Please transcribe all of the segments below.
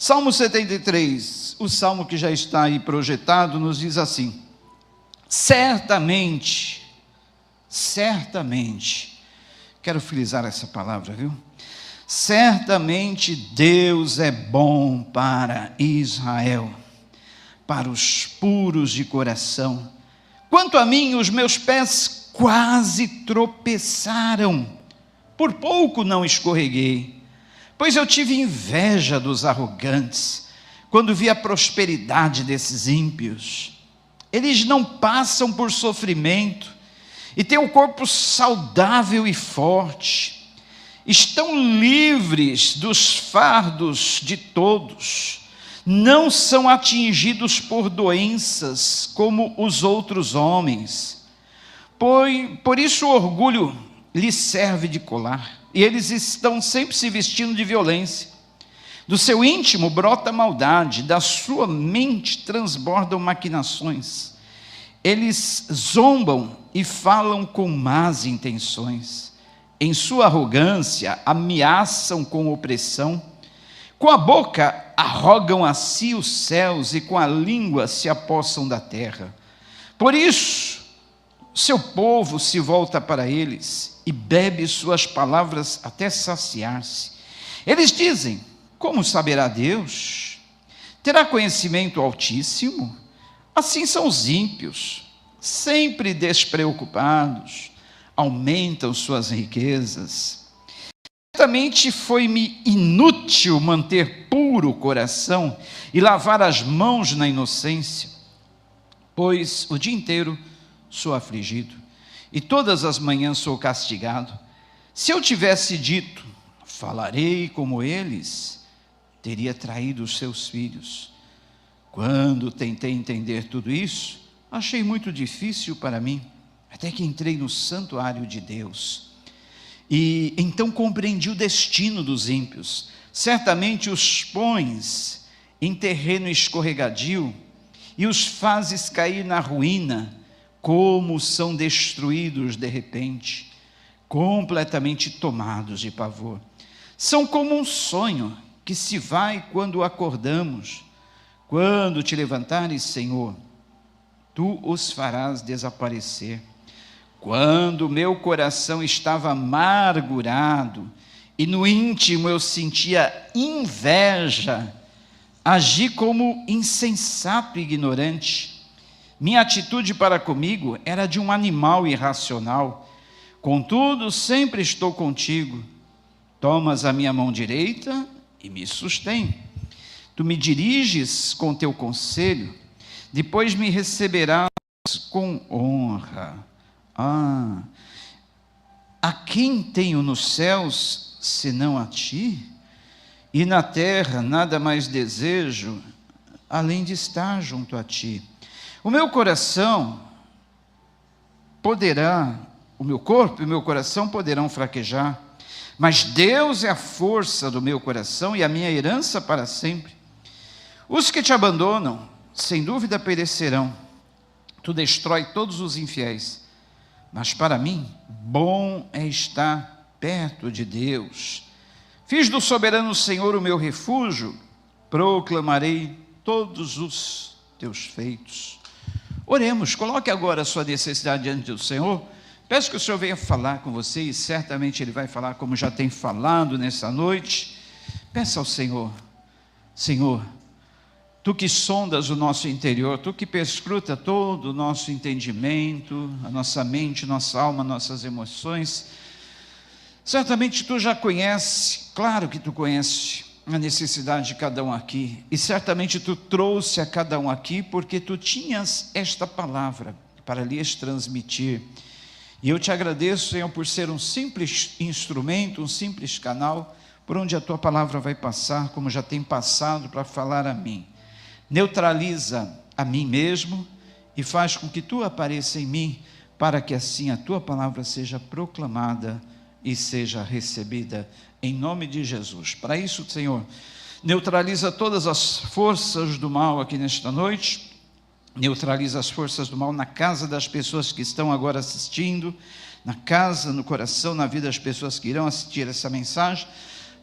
Salmo 73, o salmo que já está aí projetado, nos diz assim: certamente, quero frisar essa palavra, viu? Certamente Deus é bom para Israel, para os puros de coração. Quanto a mim, os meus pés quase tropeçaram, por pouco não escorreguei, pois eu tive inveja dos arrogantes, quando vi a prosperidade desses ímpios. Eles não passam por sofrimento, e têm um corpo saudável e forte, estão livres dos fardos de todos, não são atingidos por doenças como os outros homens. Por isso o orgulho lhes serve de colar, e eles estão sempre se vestindo de violência. Do seu íntimo brota maldade, da sua mente transbordam maquinações. Eles zombam e falam com más intenções. Em sua arrogância ameaçam com opressão. Com a boca arrogam a si os céus, e com a língua se apossam da terra. Por isso, seu povo se volta para eles e bebe suas palavras até saciar-se. Eles dizem: como saberá Deus? Terá conhecimento o Altíssimo? Assim são os ímpios, sempre despreocupados, aumentam suas riquezas. Certamente foi-me inútil manter puro o coração e lavar as mãos na inocência, pois o dia inteiro sou afligido e todas as manhãs sou castigado. Se eu tivesse dito, falarei como eles, teria traído os seus filhos. Quando tentei entender tudo isso, achei muito difícil para mim, até que entrei no santuário de Deus. E então compreendi o destino dos ímpios. Certamente os pões em terreno escorregadio e os fazes cair na ruína, como são destruídos de repente, completamente tomados de pavor. São como um sonho que se vai quando acordamos. Quando te levantares, Senhor, tu os farás desaparecer. Quando meu coração estava amargurado e no íntimo eu sentia inveja, agi como insensato e ignorante. Minha atitude para comigo era de um animal irracional. Contudo, sempre estou contigo. Tomas a minha mão direita e me sustém. Tu me diriges com teu conselho, depois me receberás com honra. A quem tenho nos céus, senão a ti? E na terra nada mais desejo, além de estar junto a ti. O meu corpo e o meu coração poderão fraquejar, mas Deus é a força do meu coração e a minha herança para sempre. Os que te abandonam, sem dúvida perecerão. Tu destrói todos os infiéis. Mas para mim, bom é estar perto de Deus. Fiz do soberano Senhor o meu refúgio, proclamarei todos os teus feitos. Oremos, coloque agora a sua necessidade diante do Senhor. Peço que o Senhor venha falar com você, e certamente Ele vai falar como já tem falado nessa noite. Peça ao Senhor: Senhor, Tu que sondas o nosso interior, Tu que perscruta todo o nosso entendimento, a nossa mente, nossa alma, nossas emoções, certamente Tu já conhece, claro que Tu conhece a necessidade de cada um aqui, e certamente Tu trouxe a cada um aqui, porque Tu tinhas esta palavra para lhes transmitir. E eu te agradeço, Senhor, por ser um simples instrumento, um simples canal, por onde a Tua palavra vai passar, como já tem passado para falar a mim. Neutraliza a mim mesmo e faz com que Tu apareça em mim, para que assim a Tua palavra seja proclamada e seja recebida em nome de Jesus. Para isso, Senhor, neutraliza todas as forças do mal aqui nesta noite, neutraliza as forças do mal na casa das pessoas que estão agora assistindo, na casa, no coração, na vida das pessoas que irão assistir essa mensagem,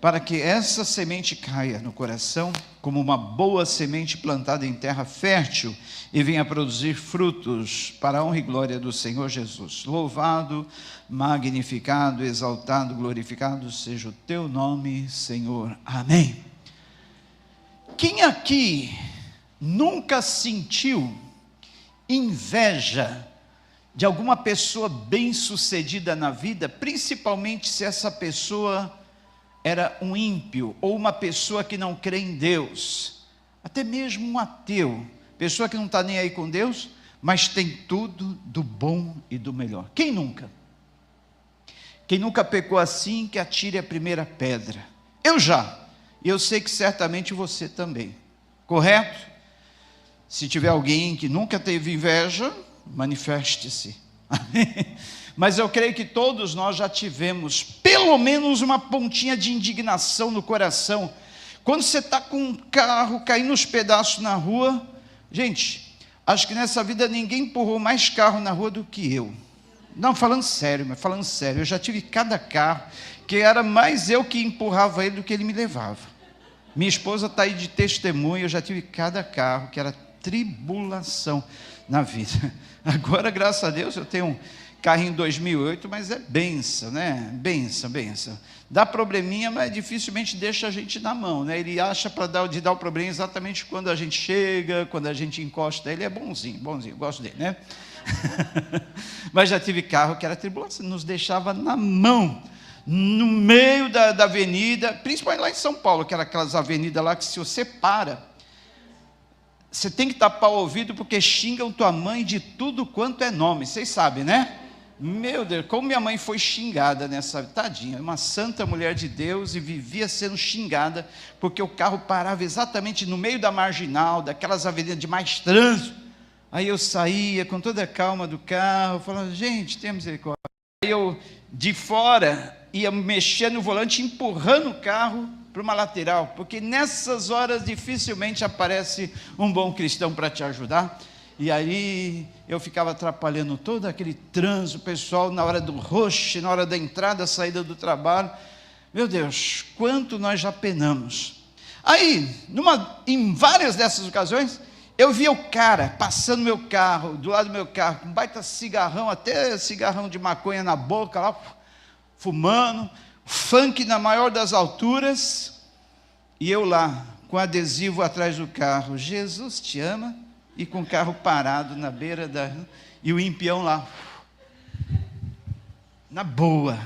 para que essa semente caia no coração como uma boa semente plantada em terra fértil e venha produzir frutos para a honra e glória do Senhor Jesus. Louvado, magnificado, exaltado, glorificado seja o teu nome, Senhor. Amém. Quem aqui nunca sentiu inveja de alguma pessoa bem-sucedida na vida, principalmente se essa pessoa era um ímpio, ou uma pessoa que não crê em Deus, até mesmo um ateu, pessoa que não está nem aí com Deus, mas tem tudo do bom e do melhor? Quem nunca? Quem nunca pecou assim, que atire a primeira pedra. Eu já, e eu sei que certamente você também, correto? Se tiver alguém que nunca teve inveja, manifeste-se. Mas eu creio que todos nós já tivemos pelo menos uma pontinha de indignação no coração. Quando você está com um carro caindo nos pedaços na rua, gente, acho que nessa vida ninguém empurrou mais carro na rua do que eu. Não, falando sério, eu já tive cada carro, que era mais eu que empurrava ele do que ele me levava. Minha esposa está aí de testemunha, eu já tive cada carro, que era tribulação na vida. Agora, graças a Deus, eu tenho um carrinho 2008, mas é benção, né? Benção. Dá probleminha, mas dificilmente deixa a gente na mão, né? Ele acha para dar o problema exatamente quando a gente chega, quando a gente encosta ele, é bonzinho, eu gosto dele, né? Mas já tive carro que era tribulação, nos deixava na mão, no meio da avenida, principalmente lá em São Paulo, que era aquelas avenidas lá que se você para, você tem que tapar o ouvido, porque xingam tua mãe de tudo quanto é nome, vocês sabem, né? Meu Deus, como minha mãe foi xingada nessa, tadinha, uma santa mulher de Deus, e vivia sendo xingada, porque o carro parava exatamente no meio da marginal, daquelas avenidas de mais trânsito. Aí eu saía com toda a calma do carro, falando, gente, tem misericórdia. Aí eu, de fora, ia mexer no volante, empurrando o carro para uma lateral, porque nessas horas dificilmente aparece um bom cristão para te ajudar. E aí eu ficava atrapalhando todo aquele trânsito, pessoal, na hora do rush, na hora da entrada, saída do trabalho. Meu Deus, quanto nós já penamos. Aí, em várias dessas ocasiões, eu via o cara passando meu carro, do lado do meu carro, com um baita cigarrão, até cigarrão de maconha na boca, lá, fumando, funk na maior das alturas, e eu lá, com adesivo atrás do carro, Jesus te ama, e com o carro parado na beira e o impião lá, na boa,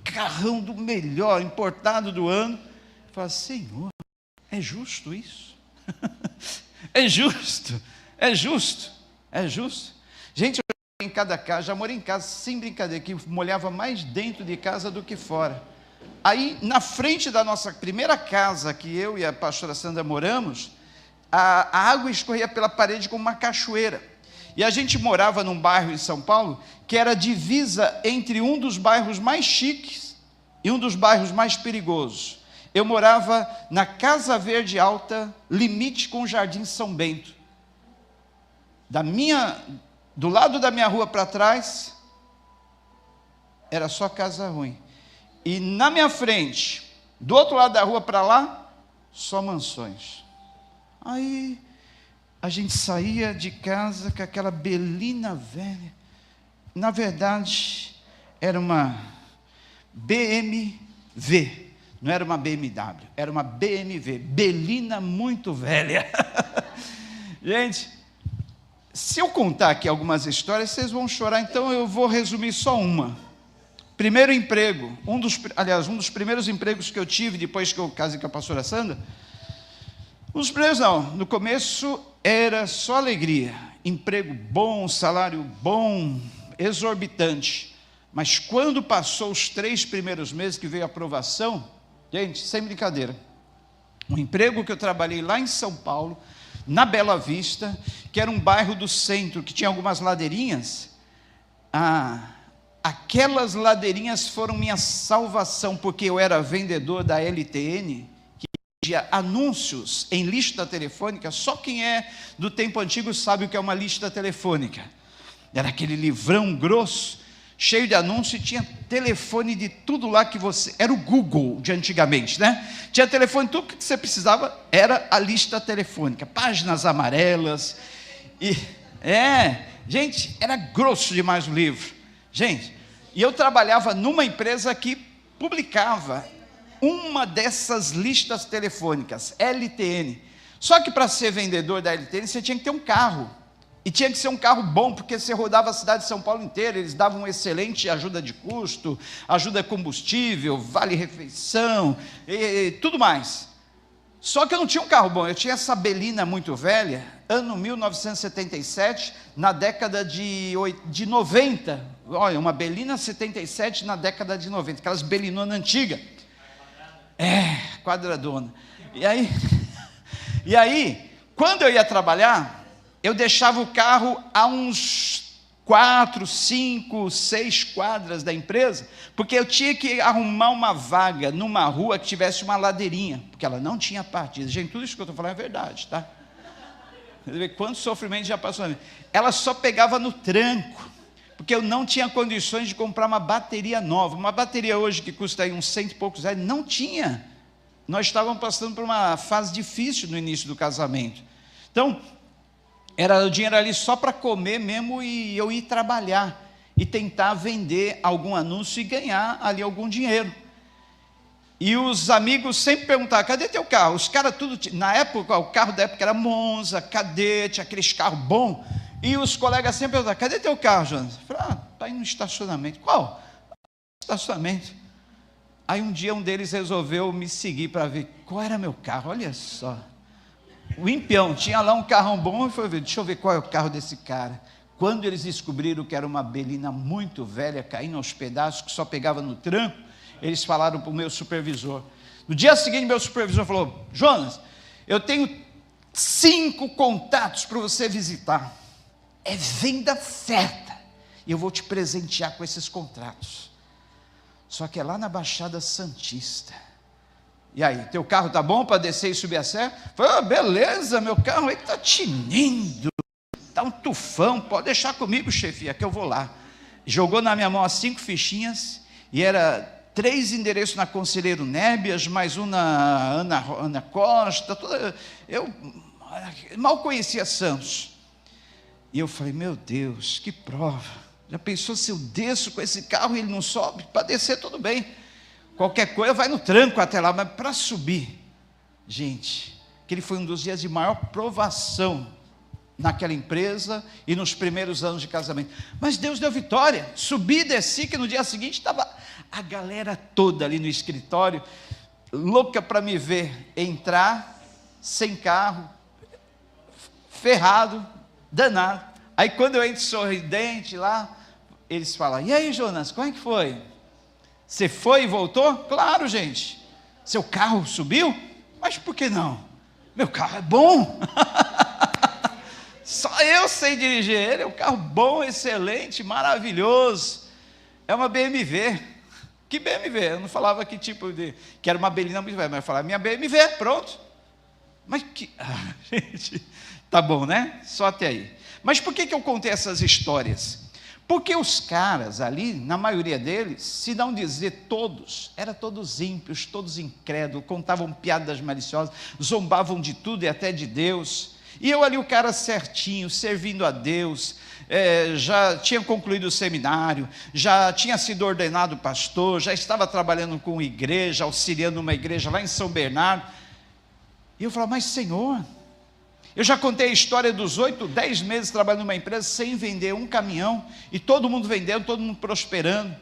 carrão do melhor, importado do ano. Eu falo, Senhor, é justo isso? É justo. Gente, já morei em casa, sem brincadeira, que molhava mais dentro de casa do que fora. Aí, na frente da nossa primeira casa, que eu e a pastora Sandra moramos, a água escorria pela parede como uma cachoeira. E a gente morava num bairro em São Paulo, que era divisa entre um dos bairros mais chiques e um dos bairros mais perigosos. Eu morava na Casa Verde Alta, limite com o Jardim São Bento. Do lado da minha rua para trás, era só casa ruim. E na minha frente, do outro lado da rua para lá, só mansões. Aí a gente saía de casa com aquela belina velha. Na verdade, era uma BMW. Não era uma BMW, era uma BMW, belina muito velha. Gente, se eu contar aqui algumas histórias, vocês vão chorar, então eu vou resumir só uma. Primeiro emprego, um dos primeiros empregos que eu tive depois que eu casei com a pastora Sandra. Os primeiros não, no começo era só alegria, emprego bom, salário bom, exorbitante. Mas quando passou os 3 primeiros meses que veio a aprovação, gente, sem brincadeira, um emprego que eu trabalhei lá em São Paulo, na Bela Vista, que era um bairro do centro, que tinha algumas ladeirinhas, aquelas ladeirinhas foram minha salvação, porque eu era vendedor da LTN, que vendia anúncios em lista telefônica. Só quem é do tempo antigo sabe o que é uma lista telefônica. Era aquele livrão grosso, cheio de anúncio, e tinha telefone de tudo lá que você... Era o Google de antigamente, né? Tinha telefone, tudo que você precisava era a lista telefônica, páginas amarelas, gente, era grosso demais o livro, gente, e eu trabalhava numa empresa que publicava uma dessas listas telefônicas, LTN, só que para ser vendedor da LTN, você tinha que ter um carro, e tinha que ser um carro bom, porque você rodava a cidade de São Paulo inteira, eles davam excelente ajuda de custo, ajuda combustível, vale-refeição, e tudo mais. Só que eu não tinha um carro bom, eu tinha essa Belina muito velha, ano 1977, na década de 90, olha, uma Belina 77 na década de 90, aquelas Belinonas antigas, quadradona, e aí, quando eu ia trabalhar, eu deixava o carro a uns 4, 5, 6 quadras da empresa, porque eu tinha que arrumar uma vaga numa rua que tivesse uma ladeirinha, porque ela não tinha partida. Gente, tudo isso que eu estou falando é verdade, tá? Quanto sofrimento já passou. Ela só pegava no tranco, porque eu não tinha condições de comprar uma bateria nova. Uma bateria hoje que custa aí uns 100 e poucos reais, não tinha. Nós estávamos passando por uma fase difícil no início do casamento. Então, era o dinheiro ali só para comer mesmo, e eu ir trabalhar e tentar vender algum anúncio e ganhar ali algum dinheiro. E os amigos sempre perguntavam: cadê teu carro? Os caras tudo, na época, o carro da época era Monza, Cadete, aqueles carros bons, e os colegas sempre perguntavam: cadê teu carro, Jonas? Eu falei: está aí no estacionamento. Qual? Estacionamento. Aí um dia um deles resolveu me seguir para ver qual era meu carro. Olha só, o impião tinha lá um carrão bom, e foi ver, deixa eu ver qual é o carro desse cara. Quando eles descobriram que era uma Belina muito velha, caindo aos pedaços, que só pegava no tranco, eles falaram para o meu supervisor. No dia seguinte, meu supervisor falou: Jonas, eu tenho 5 contatos para você visitar, é venda certa, e eu vou te presentear com esses contratos, só que é lá na Baixada Santista. E aí, teu carro tá bom para descer e subir a serra? Falei: beleza, meu carro aí tá tinindo, tá um tufão, pode deixar comigo, chefia, que eu vou lá. Jogou na minha mão as 5 fichinhas, e era 3 endereços na Conselheiro Nébias, mais um na Ana Costa, eu mal conhecia Santos. E eu falei: meu Deus, que prova. Já pensou se eu desço com esse carro e ele não sobe? Para descer tudo bem, qualquer coisa vai no tranco até lá, mas para subir, gente, aquele foi um dos dias de maior provação naquela empresa e nos primeiros anos de casamento. Mas Deus deu vitória, subi e desci, que no dia seguinte estava a galera toda ali no escritório, louca para me ver entrar, sem carro, ferrado, danado. Aí quando eu entro sorridente lá, eles falam: e aí, Jonas, como é que foi? Você foi e voltou? Claro, gente. Seu carro subiu? Mas por que não? Meu carro é bom. Só eu sei dirigir ele, é um carro bom, excelente, maravilhoso. É uma BMW. Que BMW? Eu não falava que tipo de... que era uma Belina muito velha, mas eu falava: minha BMW, pronto. Mas que... gente, tá bom, né? Só até aí. Mas por que eu contei essas histórias? Porque os caras ali, na maioria deles, se não dizer todos, eram todos ímpios, todos incrédulos, contavam piadas maliciosas, zombavam de tudo e até de Deus. E eu ali, o cara certinho, servindo a Deus, já tinha concluído o seminário, já tinha sido ordenado pastor, já estava trabalhando com igreja, auxiliando uma igreja lá em São Bernardo. E eu falava: mas Senhor, eu já contei a história dos 8, 10 meses trabalhando numa empresa sem vender um caminhão, e todo mundo vendendo, todo mundo prosperando.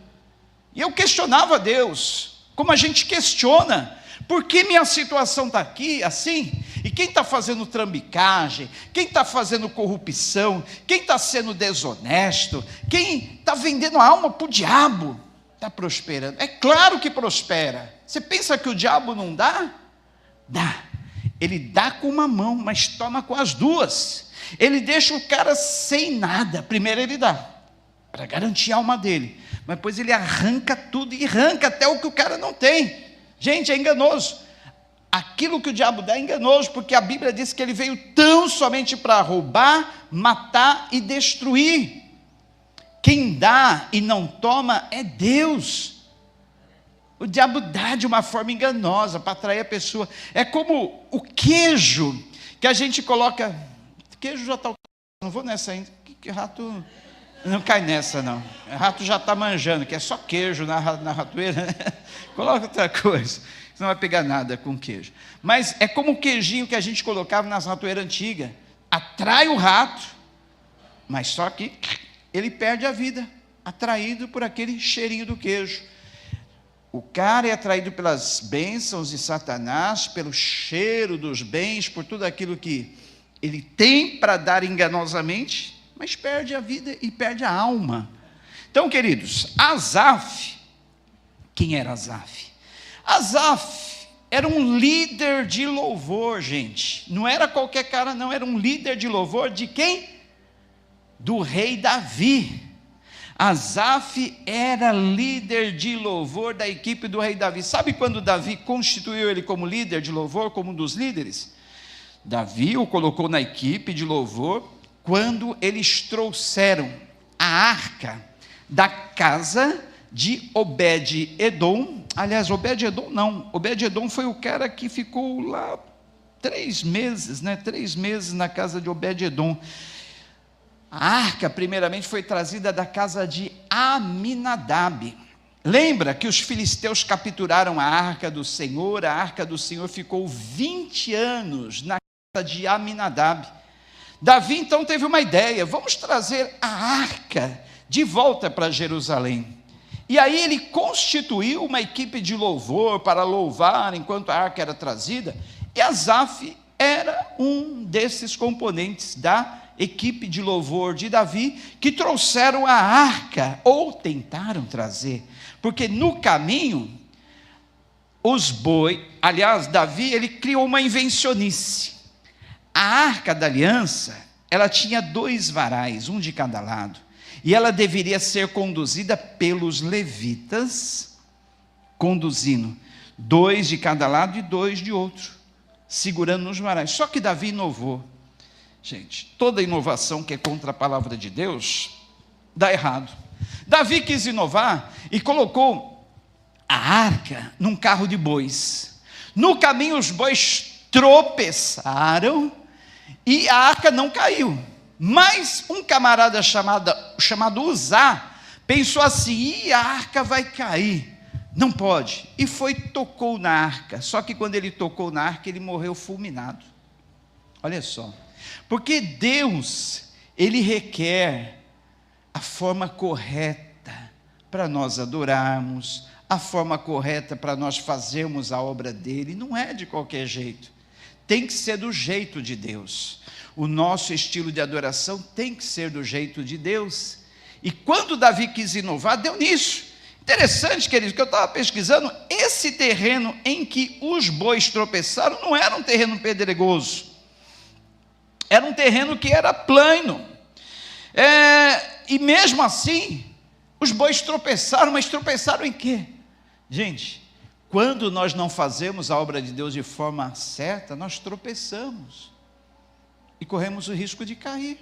E eu questionava a Deus, como a gente questiona: por que minha situação está aqui assim? E quem está fazendo trambicagem? Quem está fazendo corrupção? Quem está sendo desonesto? Quem está vendendo a alma para o diabo? Está prosperando. É claro que prospera. Você pensa que o diabo não dá? Dá. Ele dá com uma mão, mas toma com as duas. Ele deixa o cara sem nada. Primeiro ele dá, para garantir a alma dele, mas depois ele arranca tudo, e arranca até o que o cara não tem. Gente, é enganoso. Aquilo que o diabo dá é enganoso, porque a Bíblia diz que ele veio tão somente para roubar, matar e destruir. Quem dá e não toma é Deus. O diabo dá de uma forma enganosa para atrair a pessoa. É como o queijo que a gente coloca. Queijo já está. Não vou nessa ainda. Que rato não cai nessa, não. O rato já está manjando, que é só queijo na ratoeira. Coloca outra coisa. Você não vai pegar nada com queijo. Mas é como o queijinho que a gente colocava nas ratoeiras antigas. Atrai o rato, mas só que ele perde a vida, atraído por aquele cheirinho do queijo. O cara é atraído pelas bênçãos de Satanás, pelo cheiro dos bens, por tudo aquilo que ele tem para dar enganosamente, mas perde a vida e perde a alma. Então, queridos, Asaf, quem era Asaf? Asaf era um líder de louvor, gente. Não era qualquer cara, não. Era um líder de louvor de quem? Do rei Davi. Asaf era líder de louvor da equipe do rei Davi. Sabe quando Davi constituiu ele como líder de louvor, como um dos líderes? Davi o colocou na equipe de louvor quando eles trouxeram a arca da casa de Obed-edom. Aliás, Obed-edom não. Obed-edom foi o cara que ficou lá 3 meses, 3 meses na casa de Obed-edom. A arca, primeiramente, foi trazida da casa de Aminadab. Lembra que os filisteus capturaram a arca do Senhor? A arca do Senhor ficou 20 anos na casa de Aminadab. Davi, então, teve uma ideia: vamos trazer a arca de volta para Jerusalém. E aí ele constituiu uma equipe de louvor para louvar enquanto a arca era trazida, e Asaf era um desses componentes da equipe de louvor de Davi, que trouxeram a arca, ou tentaram trazer, porque no caminho, os bois, aliás, Davi, ele criou uma invencionice. A arca da aliança, ela tinha 2 varais, um de cada lado, e ela deveria ser conduzida pelos levitas, conduzindo 2 de cada lado e 2 de outro, segurando nos varais. Só que Davi inovou. Gente, toda inovação que é contra a palavra de Deus, dá errado. Davi quis inovar e colocou a arca num carro de bois. No caminho os bois tropeçaram e a arca não caiu. Mas um camarada chamado Uzá pensou assim: a arca vai cair, não pode. E tocou na arca. Só que quando ele tocou na arca, ele morreu fulminado. Olha só. Porque Deus, Ele requer a forma correta para nós adorarmos, a forma correta para nós fazermos a obra dEle. Não é de qualquer jeito, tem que ser do jeito de Deus. O nosso estilo de adoração tem que ser do jeito de Deus. E quando Davi quis inovar, deu nisso. Interessante, queridos, que eu estava pesquisando, esse terreno em que os bois tropeçaram não era um terreno pedregoso. Era um terreno que era plano, e mesmo assim, os bois tropeçaram, mas tropeçaram em quê? Gente, quando nós não fazemos a obra de Deus de forma certa, nós tropeçamos, e corremos o risco de cair.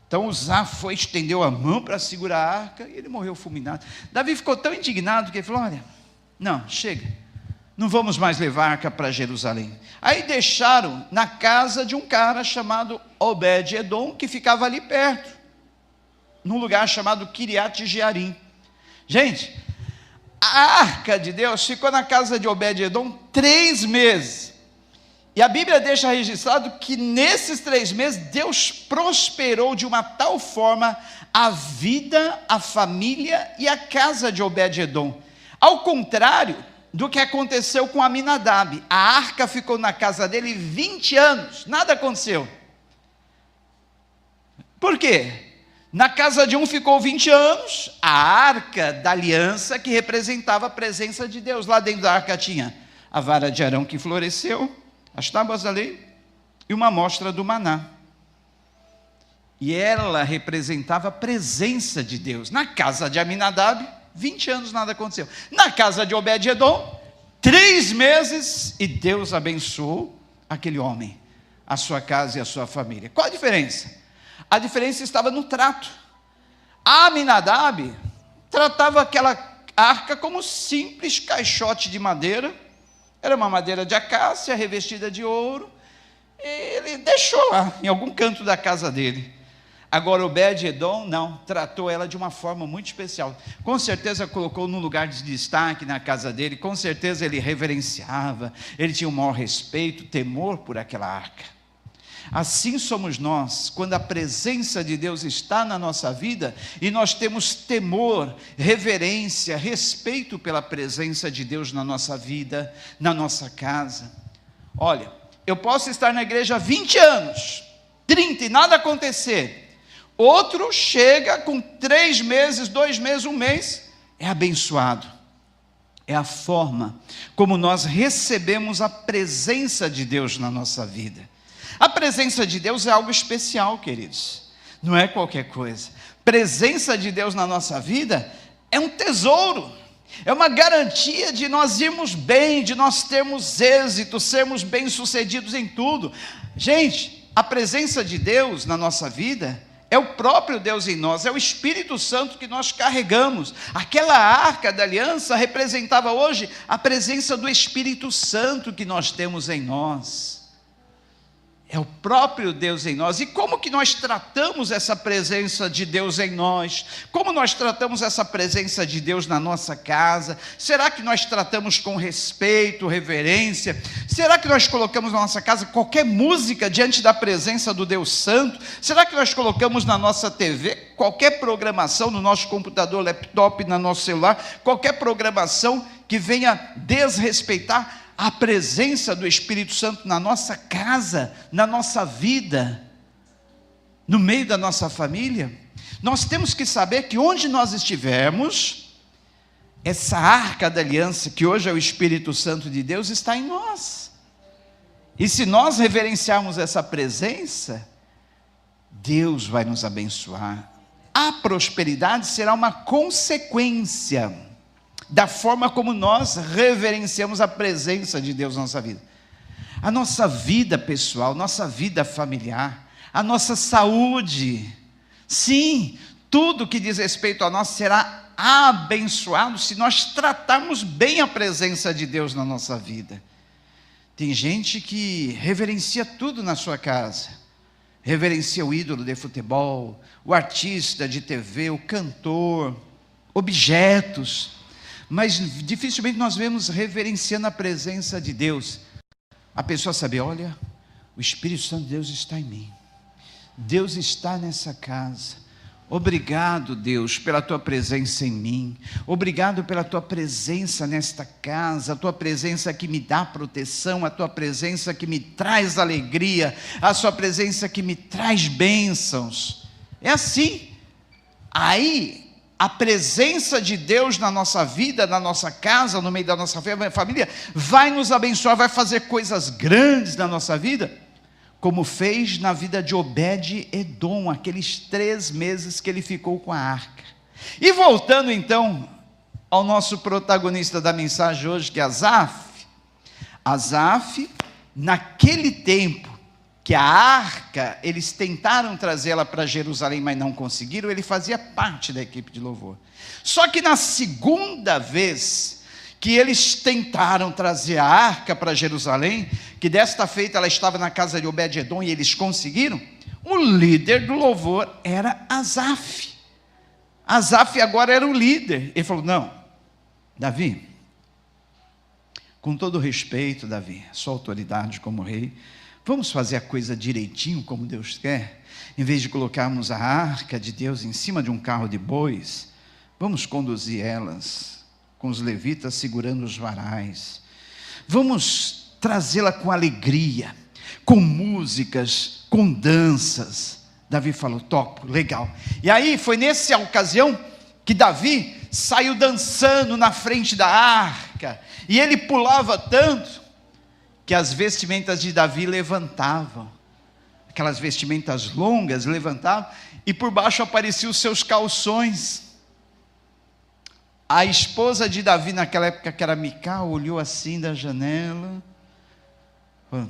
Então Uzá estendeu a mão para segurar a arca, e ele morreu fulminado. Davi ficou tão indignado, que ele falou: olha, não, chega, não vamos mais levar a arca para Jerusalém. Aí deixaram na casa de um cara chamado Obed-edom, que ficava ali perto, num lugar chamado Kiriat Jearim. Gente, a arca de Deus ficou na casa de Obed-edom 3 meses. E a Bíblia deixa registrado que nesses 3 meses, Deus prosperou de uma tal forma a vida, a família e a casa de Obed-edom. Ao contrário do que aconteceu com Aminadab. A arca ficou na casa dele 20 anos, nada aconteceu. Por quê? Na casa de um ficou 20 anos, a arca da aliança, que representava a presença de Deus. Lá dentro da arca tinha a vara de Arão que floresceu, as tábuas da lei e uma amostra do maná. E ela representava a presença de Deus. Na casa de Aminadab, 20 anos nada aconteceu. Na casa de Obed-edom, 3 meses, e Deus abençoou aquele homem, a sua casa e a sua família. Qual a diferença? A diferença estava no trato. Aminadab tratava aquela arca como simples caixote de madeira. Era uma madeira de acácia revestida de ouro, e ele deixou lá, em algum canto da casa dele. Agora Obed-Edom, não, tratou ela de uma forma muito especial. Com certeza colocou num lugar de destaque na casa dele, com certeza ele reverenciava, ele tinha o maior respeito, temor por aquela arca. Assim somos nós, quando a presença de Deus está na nossa vida, e nós temos temor, reverência, respeito pela presença de Deus na nossa vida, na nossa casa. Olha, eu posso estar na igreja há 20 anos, 30 e nada acontecer. Outro chega com 3 meses, 2 meses, 1 mês, é abençoado. É a forma como nós recebemos a presença de Deus na nossa vida. A presença de Deus é algo especial, queridos, não é qualquer coisa. Presença de Deus na nossa vida é um tesouro, é uma garantia de nós irmos bem, de nós termos êxito, sermos bem-sucedidos em tudo. Gente, a presença de Deus na nossa vida é o próprio Deus em nós, é o Espírito Santo que nós carregamos. Aquela arca da aliança representava hoje a presença do Espírito Santo que nós temos em nós. É o próprio Deus em nós. E como que nós tratamos essa presença de Deus em nós? Como nós tratamos essa presença de Deus na nossa casa? Será que nós tratamos com respeito, reverência? Será que nós colocamos na nossa casa qualquer música diante da presença do Deus Santo? Será que nós colocamos na nossa TV qualquer programação, no nosso computador, laptop, no nosso celular, qualquer programação que venha desrespeitar a presença do Espírito Santo na nossa casa, na nossa vida, no meio da nossa família? Nós temos que saber que onde nós estivermos, essa arca da aliança, que hoje é o Espírito Santo de Deus, está em nós. E se nós reverenciarmos essa presença, Deus vai nos abençoar. A prosperidade será uma consequência da forma como nós reverenciamos a presença de Deus na nossa vida. A nossa vida pessoal, nossa vida familiar, a nossa saúde, sim, tudo que diz respeito a nós será abençoado se nós tratarmos bem a presença de Deus na nossa vida. Tem gente que reverencia tudo na sua casa, reverencia o ídolo de futebol, o artista de TV, o cantor, objetos, mas dificilmente nós vemos reverenciando a presença de Deus. A pessoa sabe, olha, o Espírito Santo de Deus está em mim, Deus está nessa casa. Obrigado, Deus, pela tua presença em mim, obrigado pela tua presença nesta casa, a tua presença que me dá proteção, a tua presença que me traz alegria, a sua presença que me traz bênçãos. É assim. Aí a presença de Deus na nossa vida, na nossa casa, no meio da nossa família, vai nos abençoar, vai fazer coisas grandes na nossa vida, como fez na vida de Obed-Edom, aqueles 3 meses que ele ficou com a arca. E voltando então ao nosso protagonista da mensagem hoje, que é Asaf. Asaf, naquele tempo que a arca, eles tentaram trazê-la para Jerusalém, mas não conseguiram, ele fazia parte da equipe de louvor. Só que na segunda vez que eles tentaram trazer a arca para Jerusalém, que desta feita ela estava na casa de Obed-Edom e eles conseguiram, o líder do louvor era Asaf. Asaf agora era o líder. Ele falou, não, Davi, com todo respeito, Davi, sua autoridade como rei, vamos fazer a coisa direitinho como Deus quer. Em vez de colocarmos a arca de Deus em cima de um carro de bois, vamos conduzir elas com os levitas segurando os varais. Vamos trazê-la com alegria, com músicas, com danças. Davi falou, topo, legal. E aí foi nessa ocasião que Davi saiu dançando na frente da arca, e ele pulava tanto que as vestimentas de Davi levantavam, aquelas vestimentas longas levantavam, e por baixo apareciam os seus calções. A esposa de Davi naquela época, que era Mical, olhou assim da janela, falou,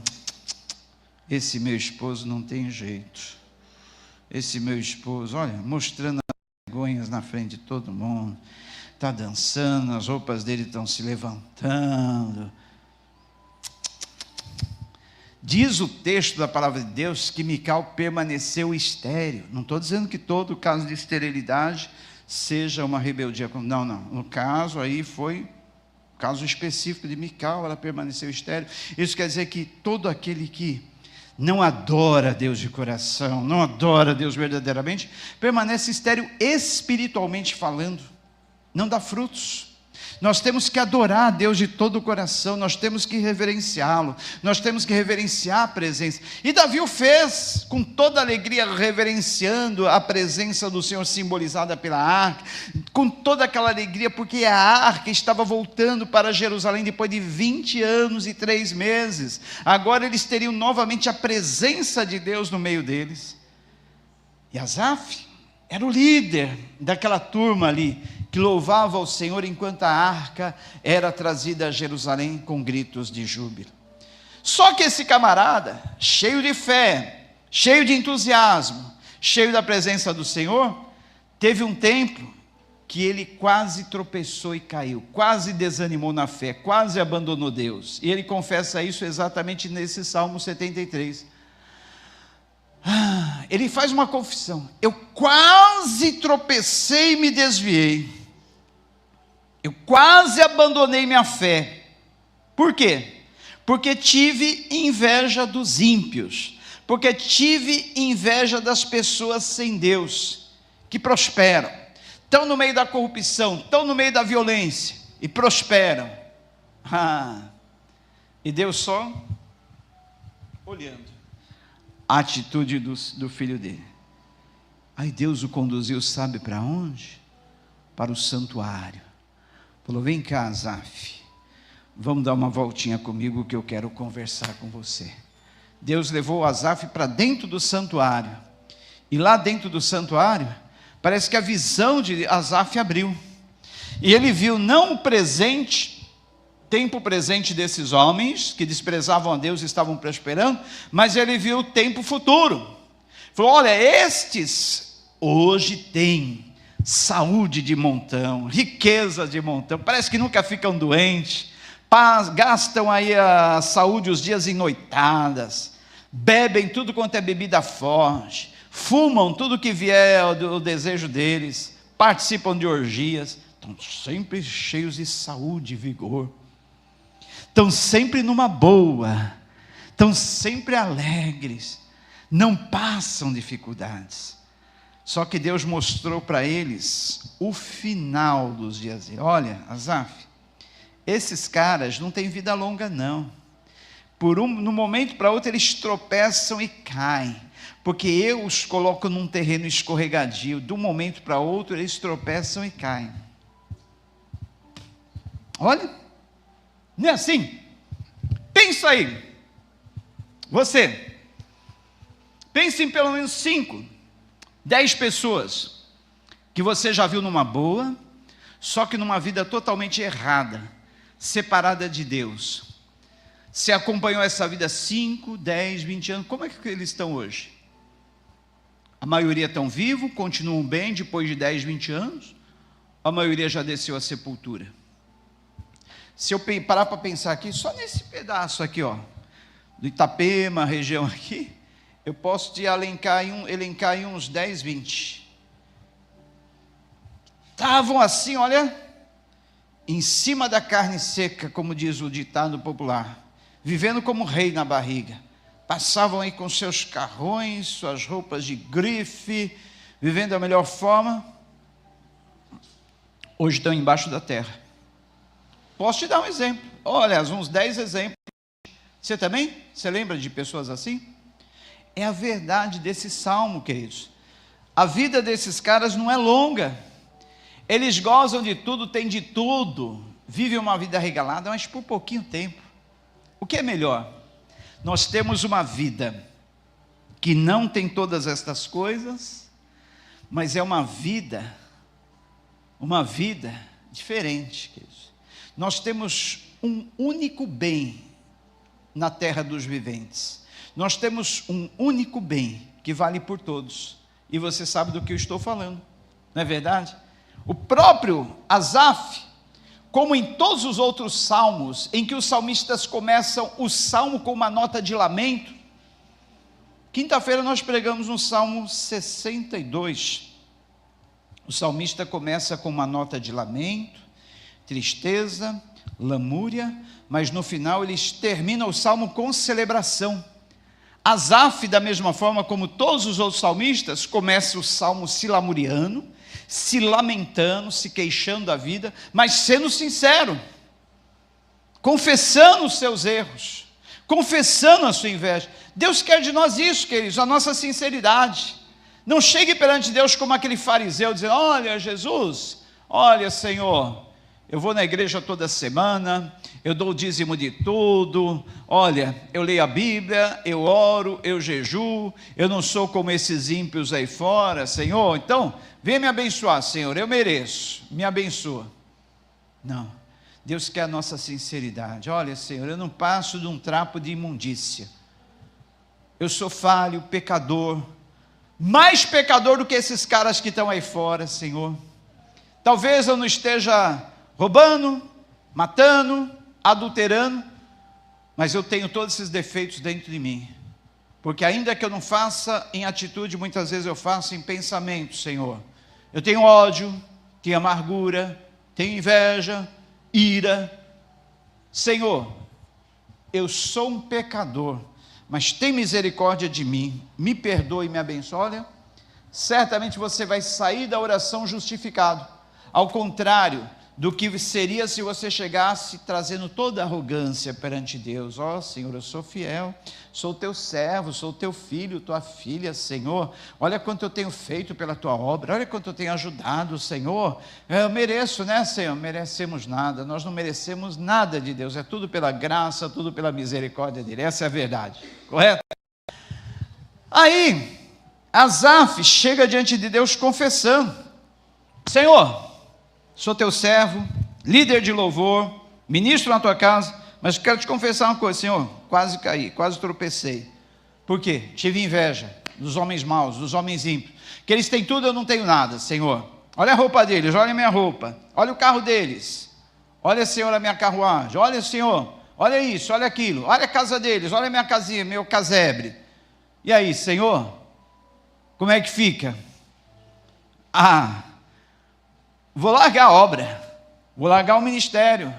esse meu esposo não tem jeito, esse meu esposo, olha, mostrando a vergonhas na frente de todo mundo, está dançando, as roupas dele estão se levantando. Diz o texto da palavra de Deus que Mical permaneceu estéril. Não estou dizendo que todo caso de esterilidade seja uma rebeldia. Não. No caso aí foi o caso específico de Mical, ela permaneceu estéril. Isso quer dizer que todo aquele que não adora Deus de coração, não adora Deus verdadeiramente, permanece estéril espiritualmente falando, não dá frutos. Nós temos que adorar a Deus de todo o coração, nós temos que reverenciá-lo, nós temos que reverenciar a presença. E Davi o fez com toda alegria, reverenciando a presença do Senhor simbolizada pela arca, com toda aquela alegria, porque a arca estava voltando para Jerusalém depois de 20 anos e 3 meses. Agora eles teriam novamente a presença de Deus no meio deles. E Asaf era o líder daquela turma ali, que louvava ao Senhor enquanto a arca era trazida a Jerusalém com gritos de júbilo. Só que esse camarada, cheio de fé, cheio de entusiasmo, cheio da presença do Senhor, teve um tempo que ele quase tropeçou e caiu, quase desanimou na fé, quase abandonou Deus. E ele confessa isso exatamente nesse Salmo 73. Ele faz uma confissão: eu quase tropecei e me desviei. Eu quase abandonei minha fé. Por quê? Porque tive inveja dos ímpios, porque tive inveja das pessoas sem Deus, que prosperam, estão no meio da corrupção, estão no meio da violência, e prosperam. E Deus só olhando a atitude do filho dele. Aí Deus o conduziu, sabe para onde? Para o santuário. Falou: vem cá, Asaf, vamos dar uma voltinha comigo que eu quero conversar com você. Deus levou Asaf para dentro do santuário, e lá dentro do santuário, parece que a visão de Asaf abriu, e ele viu não o presente, tempo presente desses homens, que desprezavam a Deus e estavam prosperando, mas ele viu o tempo futuro. Falou: olha, estes hoje têm saúde de montão, riqueza de montão, parece que nunca ficam doentes, gastam aí a saúde os dias em noitadas, bebem tudo quanto é bebida forte, fumam tudo que vier o desejo deles, participam de orgias, estão sempre cheios de saúde e vigor, estão sempre numa boa, estão sempre alegres, não passam dificuldades. Só que Deus mostrou para eles o final dos dias. Olha, Asaf, esses caras não têm vida longa não. No momento para outro eles tropeçam e caem, porque eu os coloco num terreno escorregadio. De um momento para outro eles tropeçam e caem. Olha, não é assim? Pensa aí. Você, pense em pelo menos 5, 10 pessoas que você já viu numa boa, só que numa vida totalmente errada, separada de Deus. Você acompanhou essa vida 5, 10, 20 anos, como é que eles estão hoje? A maioria estão vivos, continuam bem depois de 10, 20 anos, a maioria já desceu à sepultura. Se eu parar para pensar aqui, só nesse pedaço aqui, ó, do Itapema, região aqui, eu posso te elencar em uns 10, 20. Estavam assim, olha, em cima da carne seca, como diz o ditado popular, vivendo como rei na barriga. Passavam aí com seus carrões, suas roupas de grife, vivendo da melhor forma. Hoje estão embaixo da terra. Posso te dar um exemplo. Olha, uns 10 exemplos. Você também? Você lembra de pessoas assim? É a verdade desse salmo, queridos. A vida desses caras não é longa. Eles gozam de tudo, têm de tudo, vivem uma vida regalada, mas por pouquinho tempo. O que é melhor? Nós temos uma vida que não tem todas estas coisas, mas é uma vida diferente, queridos. Nós temos um único bem na terra dos viventes. Nós temos um único bem que vale por todos. E você sabe do que eu estou falando. não é verdade? O próprio Asaf, como em todos os outros salmos, em que os salmistas começam o salmo com uma nota de lamento. Quinta-feira nós pregamos no Salmo 62. O salmista começa com uma nota de lamento, tristeza, lamúria, mas no final eles terminam o salmo com celebração. Asaf, da mesma forma como todos os outros salmistas, começa o salmo se lamuriando, se lamentando, se queixando da vida, mas sendo sincero, confessando os seus erros, confessando a sua inveja. Deus quer de nós isso, queridos, a nossa sinceridade. Não chegue perante Deus como aquele fariseu, dizendo: olha Jesus, olha Senhor, eu vou na igreja toda semana, eu dou o dízimo de tudo, olha, eu leio a Bíblia, eu oro, eu jejuo, eu não sou como esses ímpios aí fora, Senhor, então, vem me abençoar, Senhor, eu mereço, me abençoa. Não, Deus quer a nossa sinceridade. Olha, Senhor, eu não passo de um trapo de imundícia, eu sou falho, pecador, mais pecador do que esses caras que estão aí fora, Senhor. Talvez eu não esteja roubando, matando, adulterando, mas eu tenho todos esses defeitos dentro de mim, porque ainda que eu não faça em atitude, muitas vezes eu faço em pensamento, Senhor. Eu tenho ódio, tenho amargura, tenho inveja, ira. Senhor, eu sou um pecador, mas tem misericórdia de mim, me perdoe e me abençoe. Olha, certamente você vai sair da oração justificado, ao contrário do que seria se você chegasse trazendo toda a arrogância perante Deus. Ó Senhor, eu sou fiel, sou teu servo, sou teu filho, tua filha, Senhor, olha quanto eu tenho feito pela tua obra, olha quanto eu tenho ajudado, Senhor, eu mereço, né, Senhor? Merecemos nada, nós não merecemos nada de Deus, é tudo pela graça, tudo pela misericórdia dele, essa é a verdade, correto? Aí, Asaf chega diante de Deus confessando: Senhor, sou teu servo, líder de louvor, ministro na tua casa, mas quero te confessar uma coisa, Senhor, quase caí, quase tropecei. Por quê? Tive inveja dos homens maus, dos homens ímpios, que eles têm tudo, eu não tenho nada, Senhor. Olha a roupa deles, olha a minha roupa, olha o carro deles, olha, Senhor, a minha carruagem, olha, Senhor, olha isso, olha aquilo, olha a casa deles, olha a minha casinha, meu casebre. E aí, Senhor, como é que fica? Vou largar a obra, vou largar o ministério,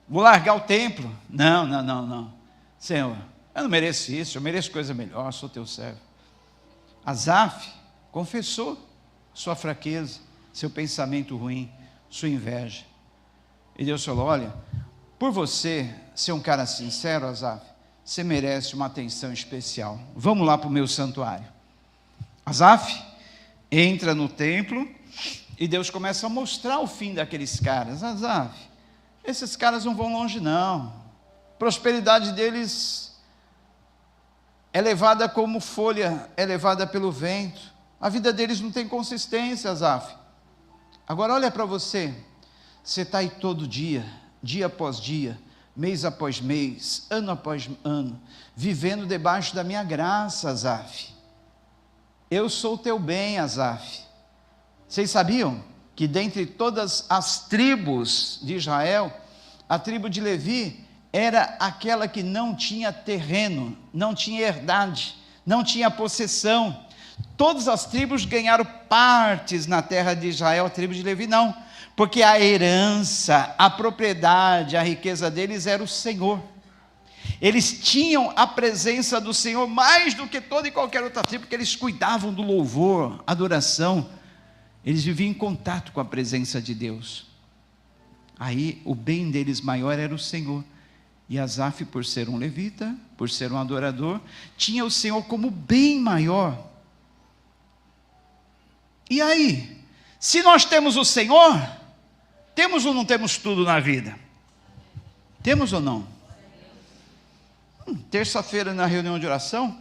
vou largar o templo. Não, Senhor, eu não mereço isso, eu mereço coisa melhor, sou teu servo. Asaf confessou sua fraqueza, seu pensamento ruim, sua inveja. E Deus falou: olha, por você ser um cara sincero, Asaf, você merece uma atenção especial. Vamos lá para o meu santuário. Asaf entra no templo e Deus começa a mostrar o fim daqueles caras. Asaf, esses caras não vão longe não, a prosperidade deles é levada como folha, é levada pelo vento, a vida deles não tem consistência, Asaf. Agora olha para você, você está aí todo dia, dia após dia, mês após mês, ano após ano, vivendo debaixo da minha graça, Asaf. Eu sou o teu bem, Asaf. Vocês sabiam que dentre todas as tribos de Israel, a tribo de Levi era aquela que não tinha terreno, não tinha herdade, não tinha possessão. Todas as tribos ganharam partes na terra de Israel, a tribo de Levi não, porque a herança, a propriedade, a riqueza deles era o Senhor. Eles tinham a presença do Senhor mais do que toda e qualquer outra tribo, porque eles cuidavam do louvor, adoração. Eles viviam em contato com a presença de Deus. Aí o bem deles maior era o Senhor. E Asaf, por ser um levita, por ser um adorador, tinha o Senhor como bem maior. E aí, se nós temos o Senhor, temos ou não temos tudo na vida? Temos ou não? Terça-feira, na reunião de oração,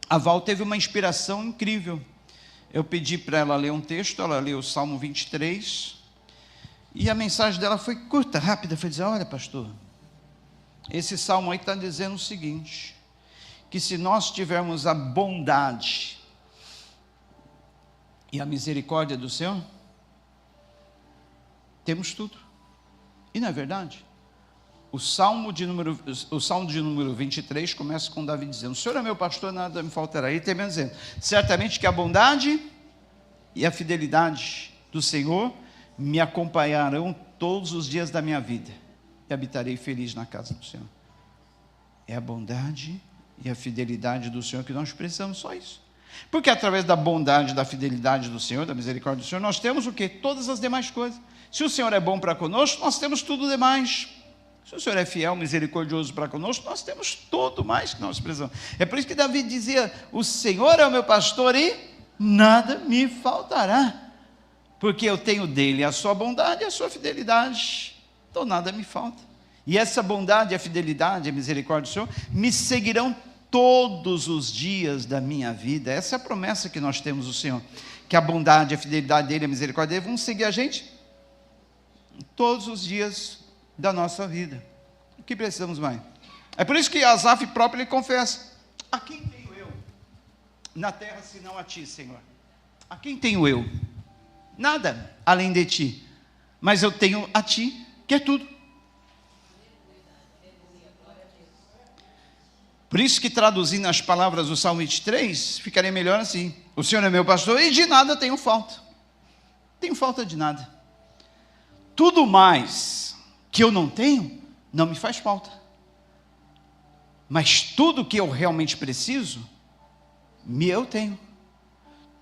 a Val teve uma inspiração incrível. Eu pedi para ela ler um texto, ela leu o Salmo 23, e a mensagem dela foi curta, rápida, foi dizer: olha pastor, esse salmo aí está dizendo o seguinte, que se nós tivermos a bondade e a misericórdia do Senhor, temos tudo. E não é verdade? O Salmo de número 23 começa com Davi dizendo: o Senhor é meu pastor, nada me faltará. E termina dizendo: certamente que a bondade e a fidelidade do Senhor me acompanharão todos os dias da minha vida, e habitarei feliz na casa do Senhor. É a bondade e a fidelidade do Senhor que nós precisamos, só isso. Porque através da bondade, da fidelidade do Senhor, da misericórdia do Senhor, nós temos o quê? Todas as demais coisas. Se o Senhor é bom para conosco, nós temos tudo demais. Se o Senhor é fiel, misericordioso para conosco, nós temos tudo mais que nós precisamos. É por isso que Davi dizia: o Senhor é o meu pastor e nada me faltará, porque eu tenho dele a sua bondade e a sua fidelidade, então nada me falta. E essa bondade, a fidelidade, a misericórdia do Senhor me seguirão todos os dias da minha vida. Essa é a promessa que nós temos do Senhor, que a bondade, a fidelidade dele, a misericórdia dele vão seguir a gente todos os dias da nossa vida. O que precisamos mais? É por isso que Asaf próprio ele confessa: a quem tenho eu na terra senão a ti, Senhor? A quem tenho eu? Nada além de ti, mas eu tenho a ti, que é tudo. Por isso que, traduzindo as palavras do Salmo 23, ficaria melhor assim: o Senhor é meu pastor e de nada tenho falta. Tenho falta de nada. Tudo mais que eu não tenho, não me faz falta. Mas tudo que eu realmente preciso, eu tenho.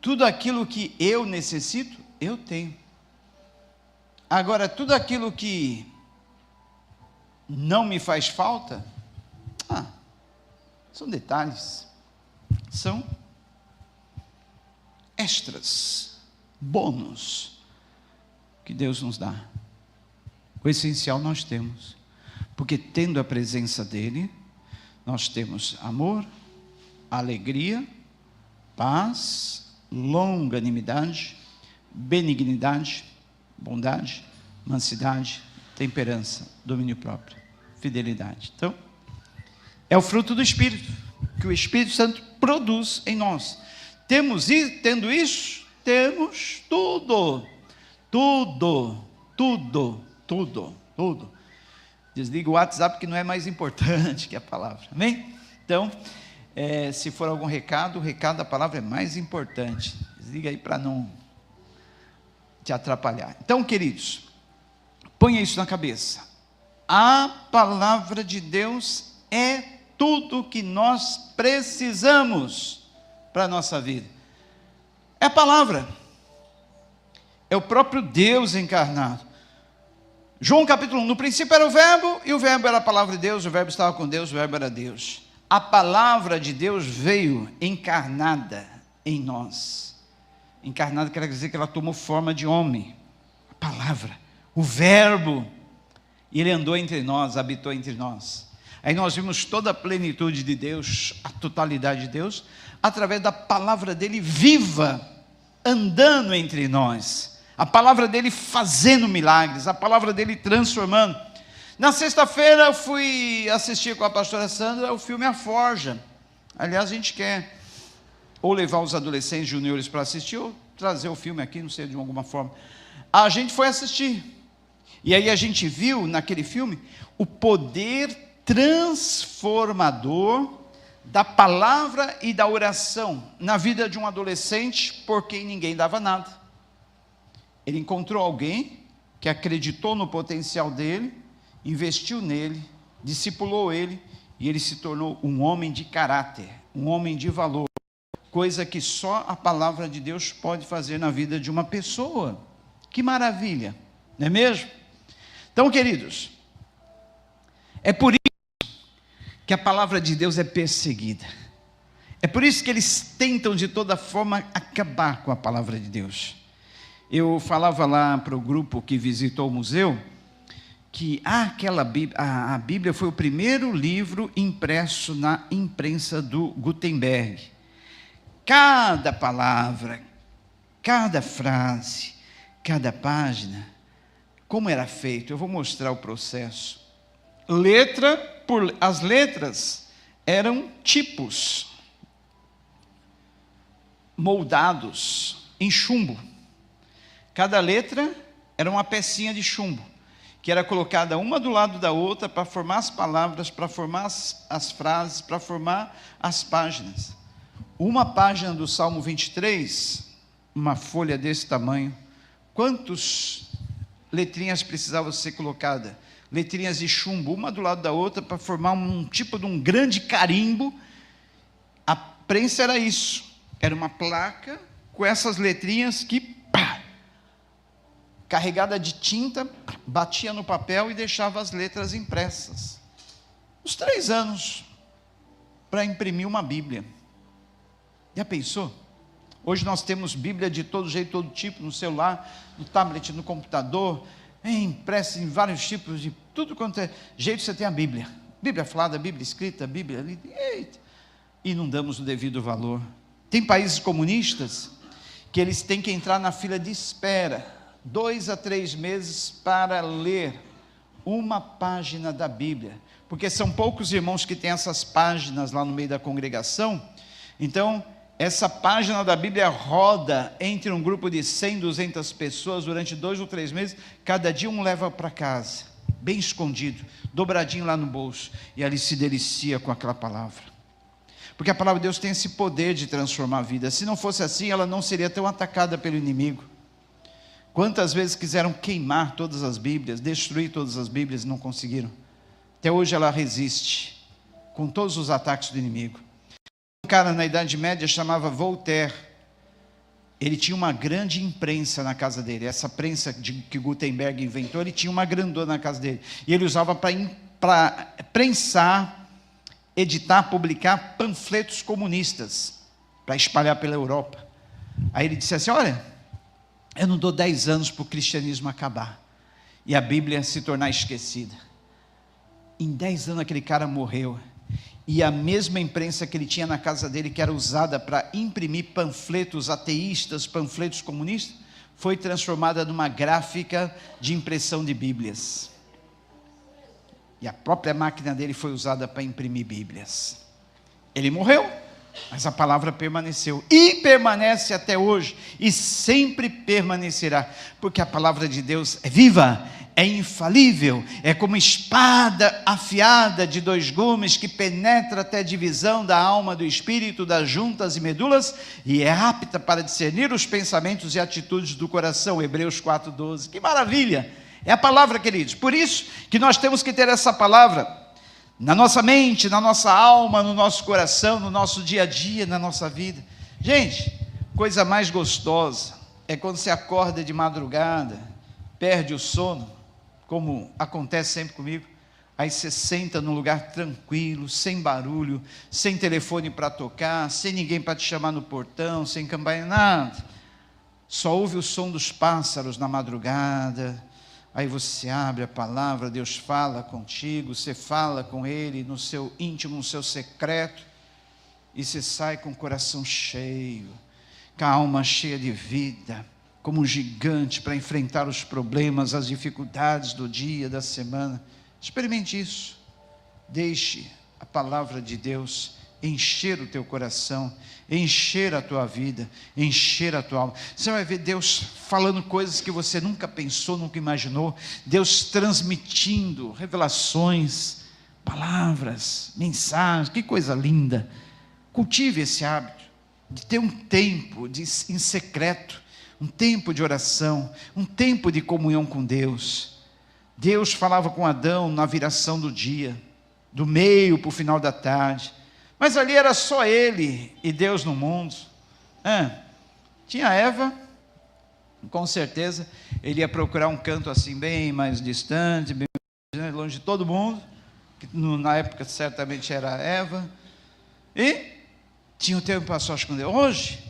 Tudo aquilo que eu necessito, eu tenho. Agora, tudo aquilo que não me faz falta, são detalhes, são extras, bônus que Deus nos dá. O essencial nós temos, porque tendo a presença dele, nós temos amor, alegria, paz, longanimidade, benignidade, bondade, mansidade, temperança, domínio próprio, fidelidade. Então, é o fruto do Espírito, que o Espírito Santo produz em nós. Tendo isso, temos tudo. Tudo. Desliga o WhatsApp, que não é mais importante que a palavra. Amém? Então, se for algum recado, o recado da palavra é mais importante. Desliga aí para não te atrapalhar. Então, queridos, ponha isso na cabeça. A palavra de Deus é tudo que nós precisamos para a nossa vida. É a palavra. É o próprio Deus encarnado. João capítulo 1, no princípio era o verbo, e o verbo era a palavra de Deus, o verbo estava com Deus, o verbo era Deus. A palavra de Deus veio encarnada em nós. Encarnada quer dizer que ela tomou forma de homem. A palavra, o verbo, e ele andou entre nós, habitou entre nós. Aí nós vimos toda a plenitude de Deus, a totalidade de Deus, através da palavra dele viva, andando entre nós. A palavra dele fazendo milagres, a palavra dele transformando. Na sexta-feira eu fui assistir com a pastora Sandra o filme A Forja. Aliás, a gente quer ou levar os adolescentes juniores para assistir, ou trazer o filme aqui, não sei, de alguma forma. A gente foi assistir. E aí a gente viu naquele filme o poder transformador da palavra e da oração na vida de um adolescente por quem ninguém dava nada. Ele encontrou alguém que acreditou no potencial dele, investiu nele, discipulou ele, e ele se tornou um homem de caráter, um homem de valor, coisa que só a palavra de Deus pode fazer na vida de uma pessoa. Que maravilha, não é mesmo? Então, queridos, é por isso que a palavra de Deus é perseguida. É por isso que eles tentam de toda forma acabar com a palavra de Deus. Eu falava lá para o grupo que visitou o museu, que a Bíblia foi o primeiro livro impresso na imprensa do Gutenberg. Cada palavra, cada frase, cada página, como era feito, eu vou mostrar o processo. As letras eram tipos moldados em chumbo. Cada letra era uma pecinha de chumbo, que era colocada uma do lado da outra para formar as palavras, para formar as frases, para formar as páginas. Uma página do Salmo 23, uma folha desse tamanho, quantas letrinhas precisavam ser colocadas? Letrinhas de chumbo, uma do lado da outra, para formar um tipo de um grande carimbo. A prensa era isso, era uma placa com essas letrinhas que, pá, carregada de tinta, batia no papel e deixava as letras impressas. Uns 3 anos para imprimir uma Bíblia. Já pensou? Hoje nós temos Bíblia de todo jeito, todo tipo, no celular, no tablet, no computador, impressa em vários tipos, de tudo quanto é jeito você tem a Bíblia. Bíblia falada, Bíblia escrita, Bíblia lida, e não damos o devido valor. Tem países comunistas que eles têm que entrar na fila de espera, 2 a 3 meses para ler uma página da Bíblia, porque são poucos irmãos que têm essas páginas lá no meio da congregação. Então, essa página da Bíblia roda entre um grupo de 100, 200 pessoas durante 2 ou 3 meses, cada dia um leva para casa, bem escondido, dobradinho lá no bolso, e ali se delicia com aquela palavra, porque a palavra de Deus tem esse poder de transformar a vida. Se não fosse assim, ela não seria tão atacada pelo inimigo. Quantas vezes quiseram queimar todas as Bíblias, destruir todas as Bíblias e não conseguiram? Até hoje ela resiste, com todos os ataques do inimigo. Um cara na Idade Média chamava Voltaire. Ele tinha uma grande imprensa na casa dele. Essa prensa que Gutenberg inventou, ele tinha uma grandona na casa dele. E ele usava para prensar, editar, publicar panfletos comunistas, para espalhar pela Europa. Aí ele disse assim: olha, eu não dou 10 anos para o cristianismo acabar e a Bíblia se tornar esquecida. Em 10 anos aquele cara morreu. E a mesma imprensa que ele tinha na casa dele, que era usada para imprimir panfletos ateístas, panfletos comunistas, foi transformada numa gráfica de impressão de Bíblias. E a própria máquina dele foi usada para imprimir Bíblias. Ele morreu, mas a palavra permaneceu, e permanece até hoje, e sempre permanecerá, porque a palavra de Deus é viva, é infalível, é como espada afiada de 2 gumes, que penetra até a divisão da alma, do espírito, das juntas e medulas, e é apta para discernir os pensamentos e atitudes do coração. Hebreus 4:12, que maravilha, é a palavra, queridos. Por isso que nós temos que ter essa palavra na nossa mente, na nossa alma, no nosso coração, no nosso dia a dia, na nossa vida. Gente, coisa mais gostosa é quando você acorda de madrugada, perde o sono, como acontece sempre comigo, aí você senta num lugar tranquilo, sem barulho, sem telefone para tocar, sem ninguém para te chamar no portão, sem campainha, nada, só ouve o som dos pássaros na madrugada. Aí você abre a palavra, Deus fala contigo, você fala com Ele no seu íntimo, no seu secreto, e você sai com o coração cheio, com a alma cheia de vida, como um gigante para enfrentar os problemas, as dificuldades do dia, da semana. Experimente isso. Deixe a palavra de Deus encher o teu coração, encher a tua vida, encher a tua alma. Você vai ver Deus falando coisas que você nunca pensou, nunca imaginou. Deus transmitindo revelações, palavras, mensagens. Que coisa linda. Cultive esse hábito de ter um tempo em secreto, um tempo de oração, um tempo de comunhão com Deus. Deus falava com Adão na viração do dia, do meio para o final da tarde, mas ali era só ele e Deus no mundo. Tinha Eva, com certeza ele ia procurar um canto assim bem mais distante, bem longe de todo mundo, que na época certamente era Eva, e tinha o tempo para sós com Deus. Hoje,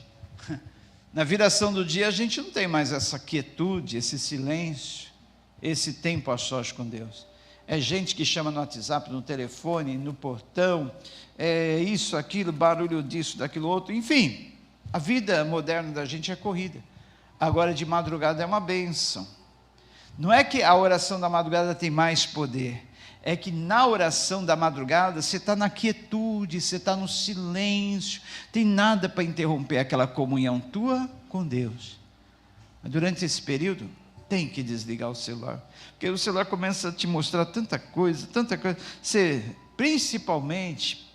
na viração do dia, a gente não tem mais essa quietude, esse silêncio, esse tempo a sós com Deus. É gente que chama no WhatsApp, no telefone, no portão, é isso, aquilo, barulho disso, daquilo outro, enfim, a vida moderna da gente é corrida. Agora de madrugada é uma bênção. Não é que a oração da madrugada tem mais poder, é que na oração da madrugada você está na quietude, você está no silêncio, tem nada para interromper aquela comunhão tua com Deus. Mas durante esse período, tem que desligar o celular, porque o celular começa a te mostrar tanta coisa, você, principalmente,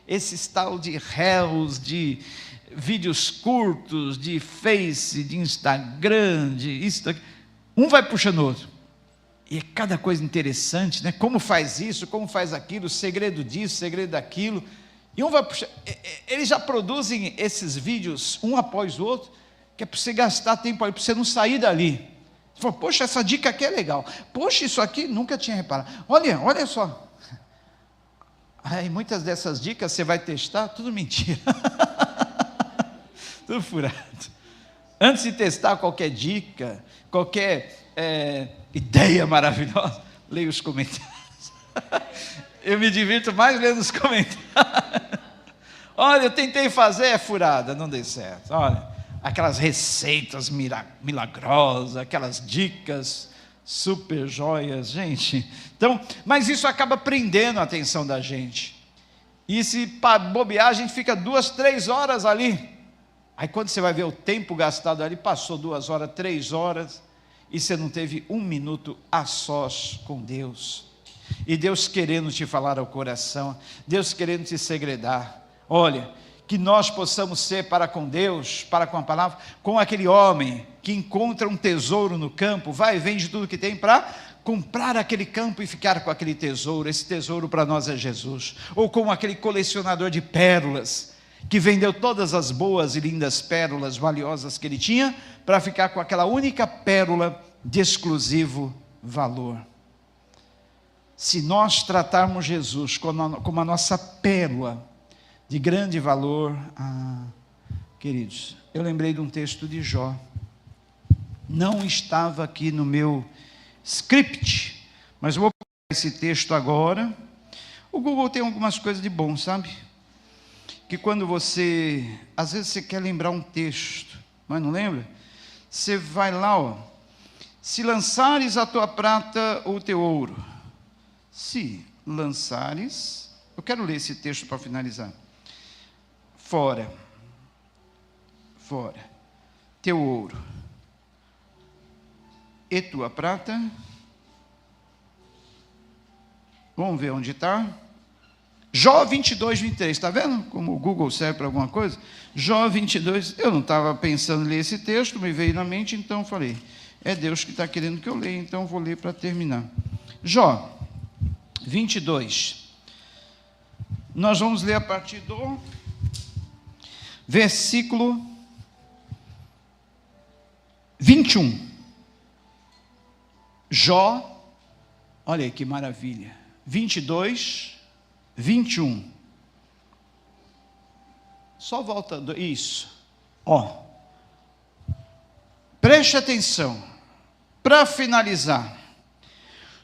esse tal de reels, de vídeos curtos, de Face, de Instagram, de isso, um vai puxando o outro, e é cada coisa interessante, né? Como faz isso, como faz aquilo, o segredo disso, o segredo daquilo, e um vai puxar, eles já produzem esses vídeos um após o outro, que é para você gastar tempo ali, para você não sair dali. Você fala, poxa, essa dica aqui é legal, poxa, isso aqui nunca tinha reparado, olha só. Aí muitas dessas dicas você vai testar, tudo mentira, tudo furado. Antes de testar qualquer dica, qualquer ideia maravilhosa, leia os comentários. Eu me divirto mais lendo os comentários. Olha, eu tentei fazer, é furada, não deu certo. Olha, aquelas receitas milagrosas, aquelas dicas super joias, gente. Então, mas isso acaba prendendo a atenção da gente. E se bobear, a gente fica 2, 3 horas ali. Aí quando você vai ver o tempo gastado ali, passou 2 horas, 3 horas, e você não teve 1 minuto a sós com Deus. E Deus querendo te falar ao coração, Deus querendo te segredar. Olha, que nós possamos ser para com Deus, para com a palavra, com aquele homem que encontra um tesouro no campo, vai e vende tudo que tem para comprar aquele campo e ficar com aquele tesouro. Esse tesouro para nós é Jesus. Ou como aquele colecionador de pérolas, que vendeu todas as boas e lindas pérolas valiosas que ele tinha, para ficar com aquela única pérola de exclusivo valor. Se nós tratarmos Jesus como a nossa pérola de grande valor, queridos, eu lembrei de um texto de Jó, não estava aqui no meu script, mas eu vou pegar esse texto agora. O Google tem algumas coisas de bom, sabe? Que quando você, às vezes você quer lembrar um texto, mas não lembra? Você vai lá, ó, se lançares a tua prata ou o teu ouro, se lançares, eu quero ler esse texto para finalizar, fora, teu ouro e tua prata, vamos ver onde está, Jó 22, 23, está vendo como o Google serve para alguma coisa? Jó 22, eu não estava pensando em ler esse texto, me veio na mente, então falei, é Deus que está querendo que eu leia, então vou ler para terminar. Jó 22, nós vamos ler a partir do versículo 21. Jó, olha aí que maravilha, 22, 21. Só volta, isso, ó, preste atenção, para finalizar,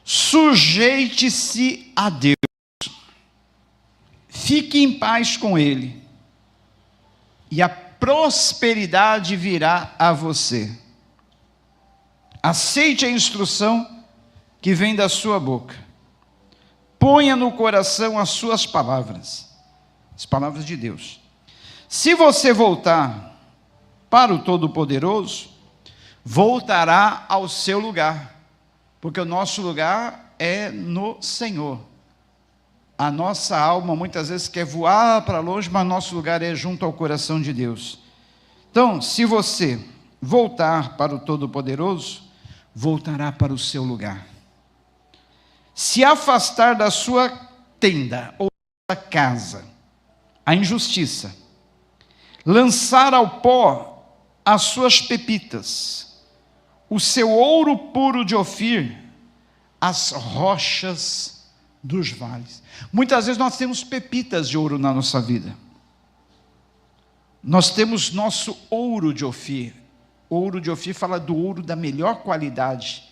sujeite-se a Deus, fique em paz com Ele, e a prosperidade virá a você. Aceite a instrução que vem da sua boca. Ponha no coração as suas palavras, as palavras de Deus. Se você voltar para o Todo-Poderoso, voltará ao seu lugar, porque o nosso lugar é no Senhor. A nossa alma muitas vezes quer voar para longe, mas nosso lugar é junto ao coração de Deus. Então, se você voltar para o Todo-Poderoso, voltará para o seu lugar. Se afastar da sua tenda ou da sua casa a injustiça, lançar ao pó as suas pepitas, o seu ouro puro de Ofir, as rochas dos vales. Muitas vezes nós temos pepitas de ouro na nossa vida. Nós temos nosso ouro de Ofir. Ouro de Ofir fala do ouro da melhor qualidade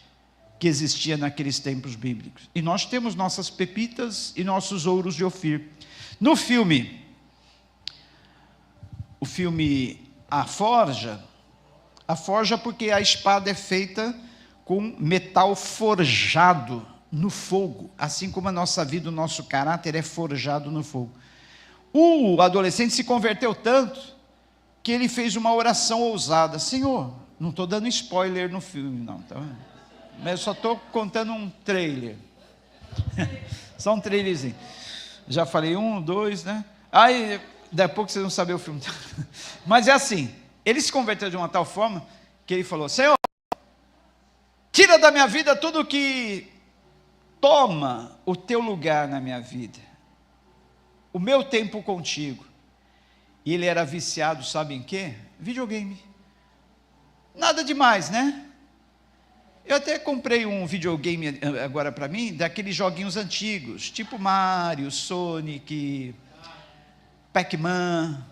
que existia naqueles tempos bíblicos. E nós temos nossas pepitas e nossos ouros de Ofir. No filme, o filme A Forja porque a espada é feita com metal forjado no fogo, assim como a nossa vida, o nosso caráter é forjado no fogo. O adolescente se converteu tanto que ele fez uma oração ousada. Senhor, não estou dando spoiler no filme, não, tá? Mas eu só estou contando um trailer. Só um trailerzinho. Já falei 1, 2, né? Aí, daqui a pouco vocês vão saber o filme. Mas é assim, ele se converteu de uma tal forma que ele falou: Senhor, tira da minha vida tudo que toma o teu lugar na minha vida, o meu tempo contigo. E ele era viciado, sabe em quê? Videogame. Nada demais, né? Eu até comprei um videogame agora para mim, daqueles joguinhos antigos, tipo Mario, Sonic, Pac-Man,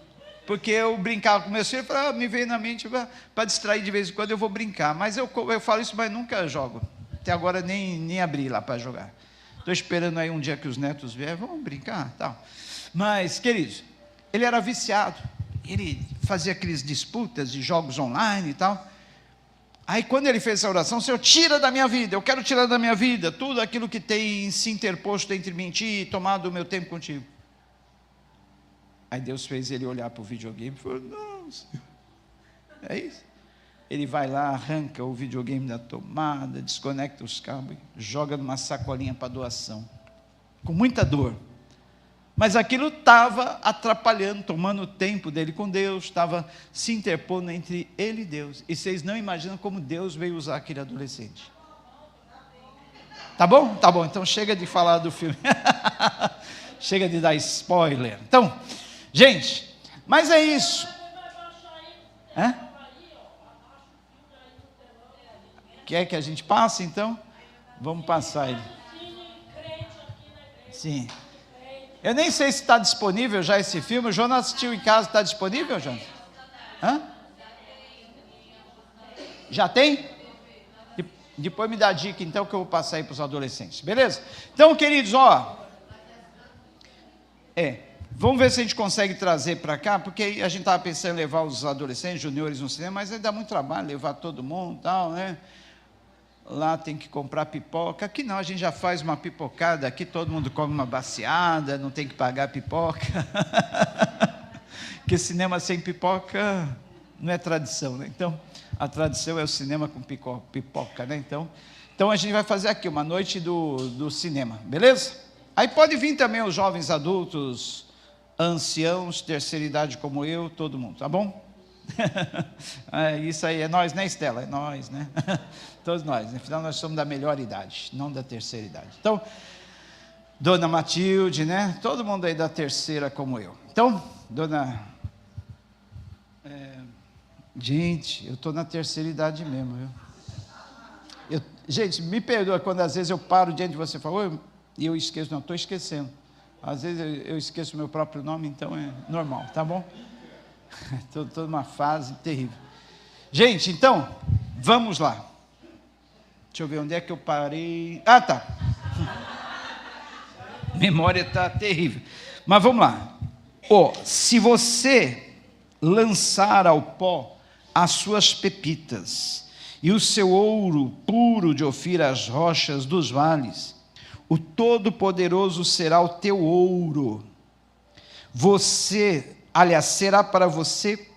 porque eu brincava com meus filhos, me veio na mente, para distrair de vez em quando eu vou brincar, mas eu falo isso, mas nunca jogo, até agora nem abri lá para jogar, estou esperando aí um dia que os netos vierem, vamos brincar, tal. Mas, queridos, ele era viciado, ele fazia aquelas disputas de jogos online e tal. Aí quando ele fez essa oração: Senhor, tira da minha vida, eu quero tirar da minha vida tudo aquilo que tem se interposto entre mim e ti, e tomado o meu tempo contigo. Aí Deus fez ele olhar para o videogame e falou: não, Senhor, é isso. Ele vai lá, arranca o videogame da tomada, desconecta os cabos, joga numa sacolinha para doação, com muita dor. Mas aquilo estava atrapalhando, tomando o tempo dele com Deus, estava se interpondo entre ele e Deus. E vocês não imaginam como Deus veio usar aquele adolescente. Tá bom? Tá bom, então chega de falar do filme. Chega de dar spoiler. Então, gente, mas é isso. Hã? Quer que a gente passe, então? Vamos passar ele. Sim. Eu nem sei se está disponível já esse filme. O Jonas assistiu em casa, está disponível, Jonas? Hã? Já tem? Depois me dá a dica, então, que eu vou passar aí para os adolescentes, beleza? Então, queridos, vamos ver se a gente consegue trazer para cá, porque a gente estava pensando em levar os adolescentes, juniores no cinema, mas aí dá muito trabalho levar todo mundo e tal, né? Lá tem que comprar pipoca. Aqui não, a gente já faz uma pipocada. Aqui todo mundo come uma baciada, não tem que pagar pipoca. Porque cinema sem pipoca não é tradição, né? Então, a tradição é o cinema com pipoca, né? Então a gente vai fazer aqui uma noite do cinema, beleza? Aí pode vir também os jovens adultos, anciãos, terceira idade como eu, todo mundo, tá bom? Isso aí é nós, né, Estela? É nós, né? Todos nós, afinal nós somos da melhor idade, não da terceira idade. Então, Dona Matilde, né? Todo mundo aí da terceira como eu. Então, gente, eu estou na terceira idade mesmo, viu? Gente, me perdoa quando às vezes eu paro diante de você e falo, e eu esqueço, não, estou esquecendo. Às vezes eu esqueço o meu próprio nome, então é normal, tá bom? Estou numa fase terrível. Gente, então, vamos lá. Deixa eu ver onde é que eu parei. Ah, tá. Memória está terrível. Mas vamos lá. Se você lançar ao pó as suas pepitas e o seu ouro puro de Ofir às rochas dos vales, o Todo-Poderoso será o teu ouro. Será para você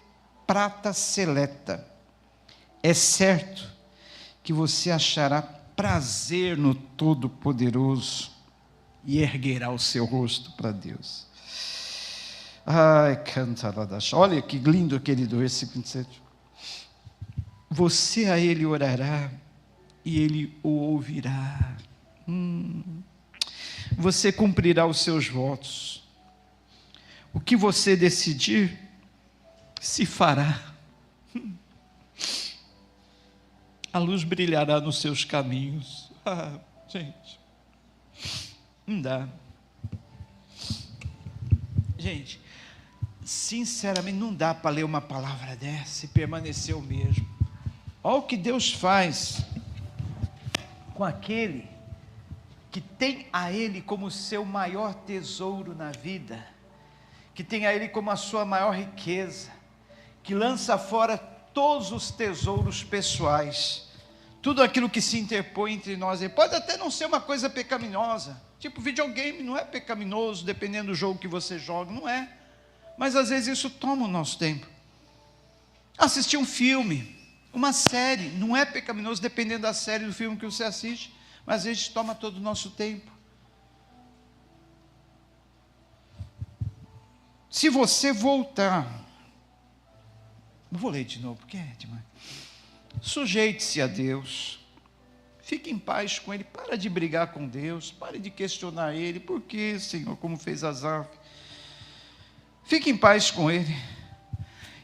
prata seleta. É certo que você achará prazer no Todo-Poderoso e erguerá o seu rosto para Deus. Ai, canta lá da... Olha que lindo, querido, versículo 27. Você a Ele orará e Ele o ouvirá. Você cumprirá os seus votos. O que você decidir, se fará. A luz brilhará nos seus caminhos. Gente, não dá. Gente, sinceramente, não dá para ler uma palavra dessa e permanecer o mesmo. Olha o que Deus faz com aquele que tem a Ele como seu maior tesouro na vida, que tem a Ele como a sua maior riqueza, que lança fora todos os tesouros pessoais, tudo aquilo que se interpõe entre nós. Pode até não ser uma coisa pecaminosa, tipo videogame não é pecaminoso, dependendo do jogo que você joga, não é, mas às vezes isso toma o nosso tempo. Assistir um filme, uma série, não é pecaminoso dependendo da série, do filme que você assiste, mas às vezes toma todo o nosso tempo. Se você voltar, não vou ler de novo, porque é demais. Sujeite-se a Deus, fique em paz com Ele, para de brigar com Deus, pare de questionar Ele, por que, Senhor, como fez Asaf? Fique em paz com Ele,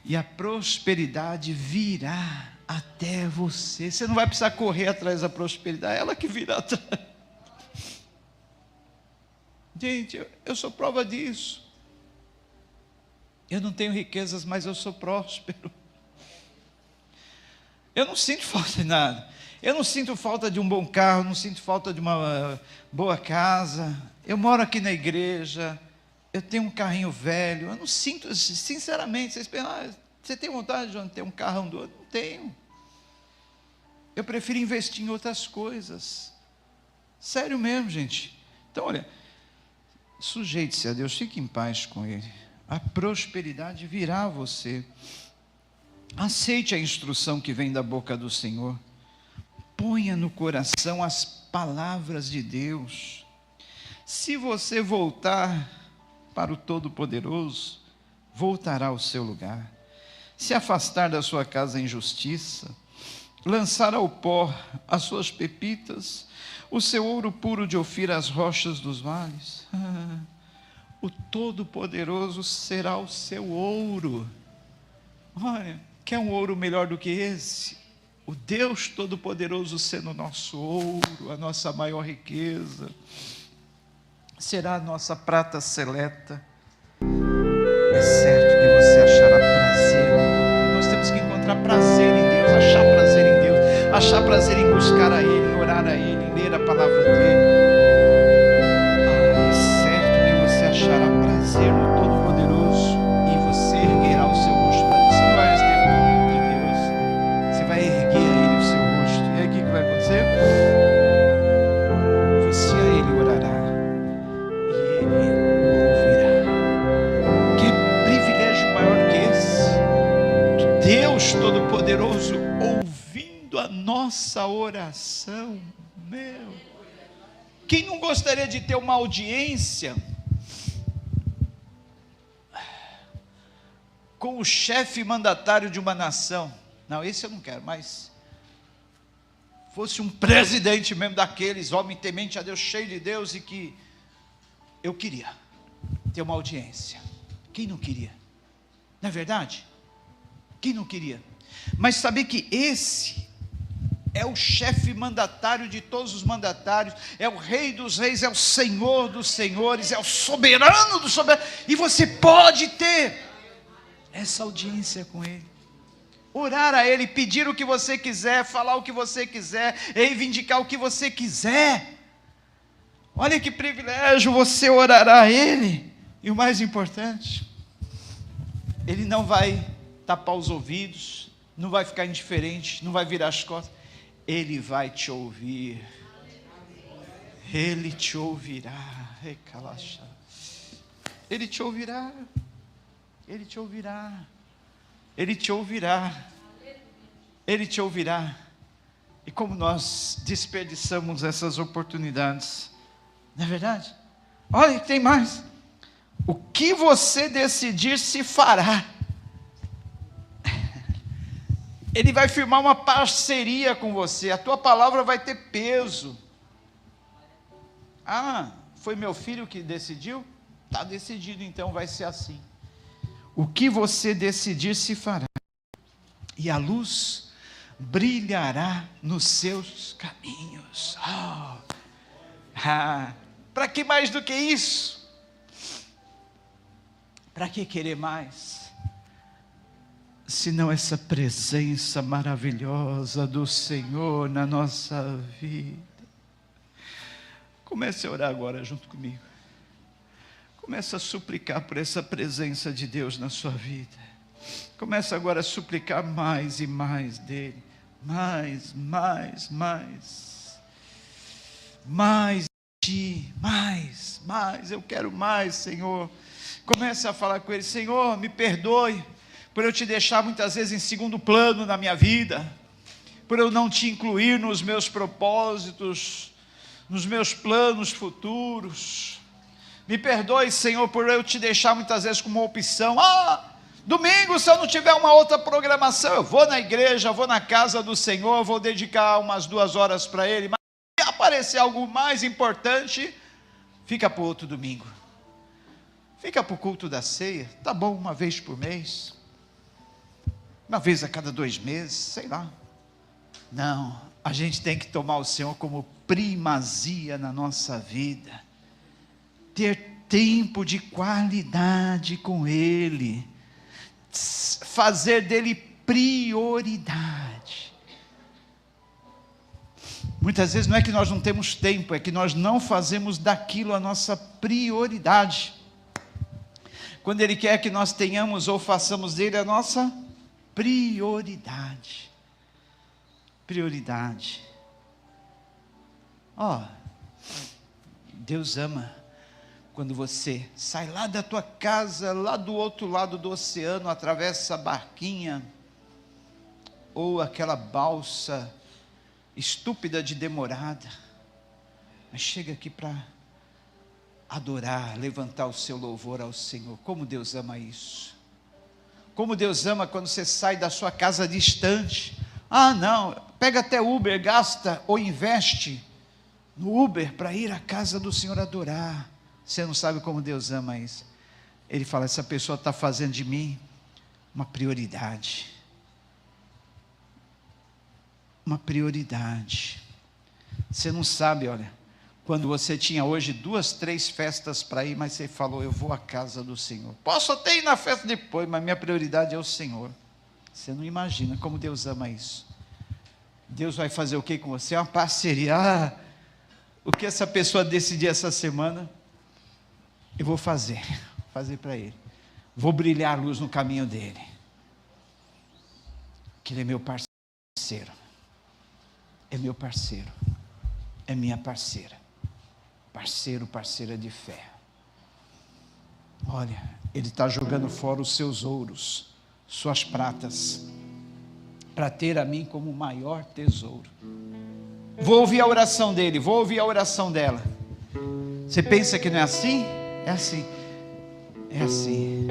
e a prosperidade virá até você. Você não vai precisar correr atrás da prosperidade, ela que virá atrás. Gente, eu sou prova disso. Eu não tenho riquezas, mas eu sou próspero. Eu não sinto falta de nada. Eu não sinto falta de um bom carro, não sinto falta de uma boa casa. Eu moro aqui na igreja, eu tenho um carrinho velho. Eu não sinto, sinceramente, vocês pensam, você tem vontade de ter um carrão do outro? Não tenho. Eu prefiro investir em outras coisas. Sério mesmo, gente. Então, olha, sujeite-se a Deus, fique em paz com Ele. A prosperidade virá a você. Aceite a instrução que vem da boca do Senhor. Ponha no coração as palavras de Deus. Se você voltar para o Todo-Poderoso, voltará ao seu lugar. Se afastar da sua casa a injustiça, lançar ao pó as suas pepitas, o seu ouro puro de Ofir às rochas dos vales. O Todo-Poderoso será o seu ouro. Olha, quer um ouro melhor do que esse? O Deus Todo-Poderoso sendo o nosso ouro, a nossa maior riqueza, será a nossa prata seleta. É certo que você achará prazer. Nós temos que encontrar prazer em Deus, achar prazer em Deus, achar prazer em buscar a Ele, em orar a Ele, em ler a palavra dEle. Achará prazer no Todo-Poderoso e você erguerá o seu rosto para Deus. Você não vai erguer de Deus, você vai erguer a Ele o seu rosto. E aí o que vai acontecer? Você a Ele orará e Ele ouvirá. Que privilégio maior que esse? Deus Todo-Poderoso ouvindo a nossa oração. Meu, quem não gostaria de ter uma audiência com o chefe mandatário de uma nação? Não, esse eu não quero, mas fosse um presidente mesmo daqueles, homem temente a Deus, cheio de Deus, e que eu queria ter uma audiência. Quem não queria? Não é verdade? Quem não queria? Mas saber que esse é o chefe mandatário de todos os mandatários, é o rei dos reis, é o senhor dos senhores, é o soberano dos soberanos, e você pode ter essa audiência com Ele, orar a Ele, pedir o que você quiser, falar o que você quiser, reivindicar o que você quiser. Olha que privilégio, você orará a Ele, e o mais importante, Ele não vai tapar os ouvidos, não vai ficar indiferente, não vai virar as costas, Ele vai te ouvir, Ele te ouvirá, Ele te ouvirá, Ele te ouvirá, Ele te ouvirá, Ele te ouvirá. E como nós desperdiçamos essas oportunidades, não é verdade? Olha, tem mais. O que você decidir se fará. Ele vai firmar uma parceria com você, a tua palavra vai ter peso. Ah, foi meu filho que decidiu? Está decidido, então vai ser assim. O que você decidir se fará, e a luz brilhará nos seus caminhos. Para que mais do que isso? Para que querer mais? Senão essa presença maravilhosa do Senhor na nossa vida. Comece a orar agora junto comigo. Comece a suplicar por essa presença de Deus na sua vida. Comece agora a suplicar mais e mais dEle. Mais de Ti, mais, eu quero mais, Senhor. Comece a falar com Ele: Senhor, me perdoe, por eu te deixar muitas vezes em segundo plano na minha vida, por eu não te incluir nos meus propósitos, nos meus planos futuros. Me perdoe, Senhor, por eu te deixar muitas vezes como uma opção. Domingo, se eu não tiver uma outra programação, eu vou na igreja, vou na casa do Senhor, vou dedicar umas 2 horas para Ele, mas se aparecer algo mais importante, fica para o outro domingo, fica para o culto da ceia, tá bom, uma vez por mês, uma vez a cada 2 meses, sei lá. Não, a gente tem que tomar o Senhor como primazia na nossa vida, ter tempo de qualidade com Ele, fazer dele prioridade. Muitas vezes não é que nós não temos tempo, é que nós não fazemos daquilo a nossa prioridade, quando Ele quer que nós tenhamos ou façamos dele a nossa prioridade. Prioridade. Deus ama quando você sai lá da tua casa, lá do outro lado do oceano, atravessa a barquinha, ou aquela balsa estúpida de demorada, mas chega aqui para adorar, levantar o seu louvor ao Senhor. Como Deus ama isso. Como Deus ama quando você sai da sua casa distante. Não, pega até Uber, gasta ou investe no Uber para ir à casa do Senhor adorar. Você não sabe como Deus ama isso. Ele fala, essa pessoa está fazendo de mim uma prioridade. Uma prioridade. Você não sabe, olha, quando você tinha hoje 2, 3 festas para ir, mas você falou, eu vou à casa do Senhor. Posso até ir na festa depois, mas minha prioridade é o Senhor. Você não imagina como Deus ama isso. Deus vai fazer o que com você? Uma parceria. O que essa pessoa decidir essa semana, eu vou fazer para Ele. Vou brilhar a luz no caminho dele. Que Ele é meu parceiro. É meu parceiro. É minha parceira. Parceira de fé. Olha, Ele está jogando fora os seus ouros, suas pratas, para ter a mim como o maior tesouro. Vou ouvir a oração dele, vou ouvir a oração dela. Você pensa que não é assim? É assim. É assim.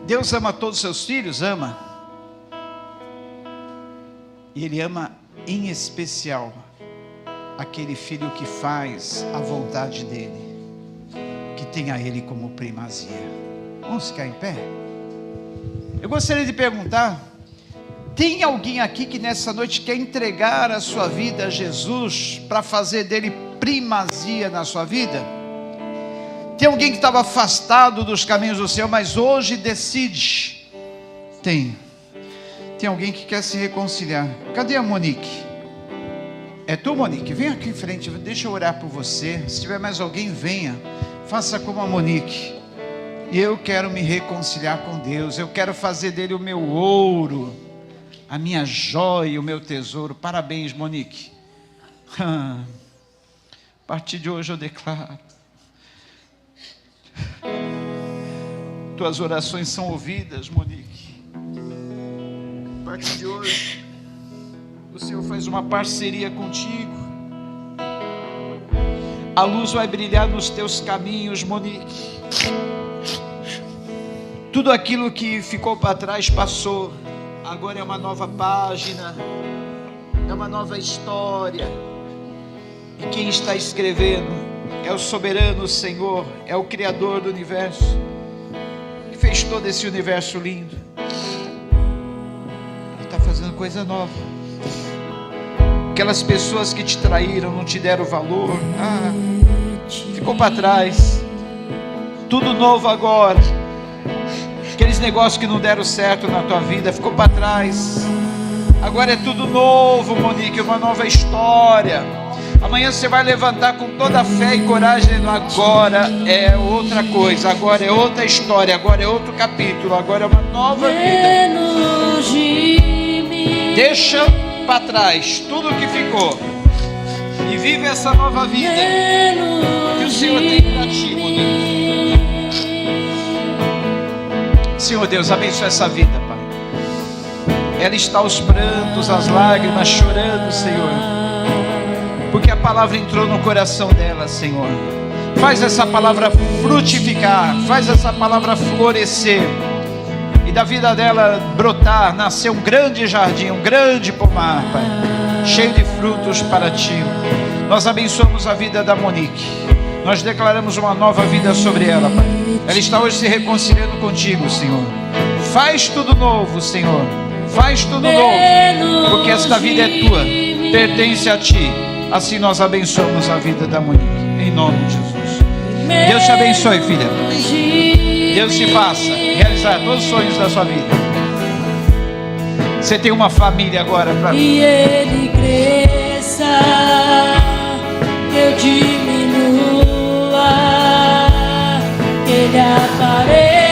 Deus ama todos os seus filhos? Ama. E Ele ama em especial aquele filho que faz a vontade dele, que tem a Ele como primazia. Vamos ficar em pé? Eu gostaria de perguntar, tem alguém aqui que nessa noite quer entregar a sua vida a Jesus, para fazer dele primazia na sua vida? Tem alguém que estava afastado dos caminhos do Senhor, mas hoje decide? Tem alguém que quer se reconciliar. Cadê a Monique? É tu, Monique? Vem aqui em frente, deixa eu orar por você. Se tiver mais alguém, venha, faça como a Monique. Eu quero me reconciliar com Deus, eu quero fazer dele o meu ouro, a minha joia, o meu tesouro. Parabéns, Monique. A partir de hoje eu declaro, tuas orações são ouvidas, Monique. A partir de hoje o Senhor faz uma parceria contigo. A luz vai brilhar nos teus caminhos, Monique. Tudo aquilo que ficou para trás passou. Agora é uma nova página, é uma nova história. E quem está escrevendo é o soberano Senhor, é o Criador do universo, que fez todo esse universo lindo. Ele está fazendo coisa nova. Aquelas pessoas que te traíram, não te deram valor, ficou para trás. Tudo novo agora. Aqueles negócios que não deram certo na tua vida, ficou para trás. Agora é tudo novo, Monique, uma nova história. Amanhã você vai levantar com toda a fé e coragem, dizendo, agora é outra coisa, agora é outra história, agora é outro capítulo, agora é uma nova vida. Deixa para trás tudo o que ficou e vive essa nova vida que o Senhor tem para ti, Monique. Senhor Deus, abençoa essa vida, Pai. Ela está aos prantos, às lágrimas, chorando, Senhor, porque a palavra entrou no coração dela, Senhor. Faz essa palavra frutificar, faz essa palavra florescer, e da vida dela brotar, nascer um grande jardim, um grande pomar, Pai, cheio de frutos para Ti. Nós abençoamos a vida da Monique, nós declaramos uma nova vida sobre ela, Pai. Ela está hoje se reconciliando contigo, Senhor. Faz tudo novo, Senhor. Faz tudo novo, porque esta vida é Tua, pertence a Ti. Assim nós abençoamos a vida da Monique, em nome de Jesus. Deus te abençoe, filha. Deus te faça realizar todos os sonhos da sua vida. Você tem uma família agora para mim. E Ele cresça, eu diminua, Ele apareça.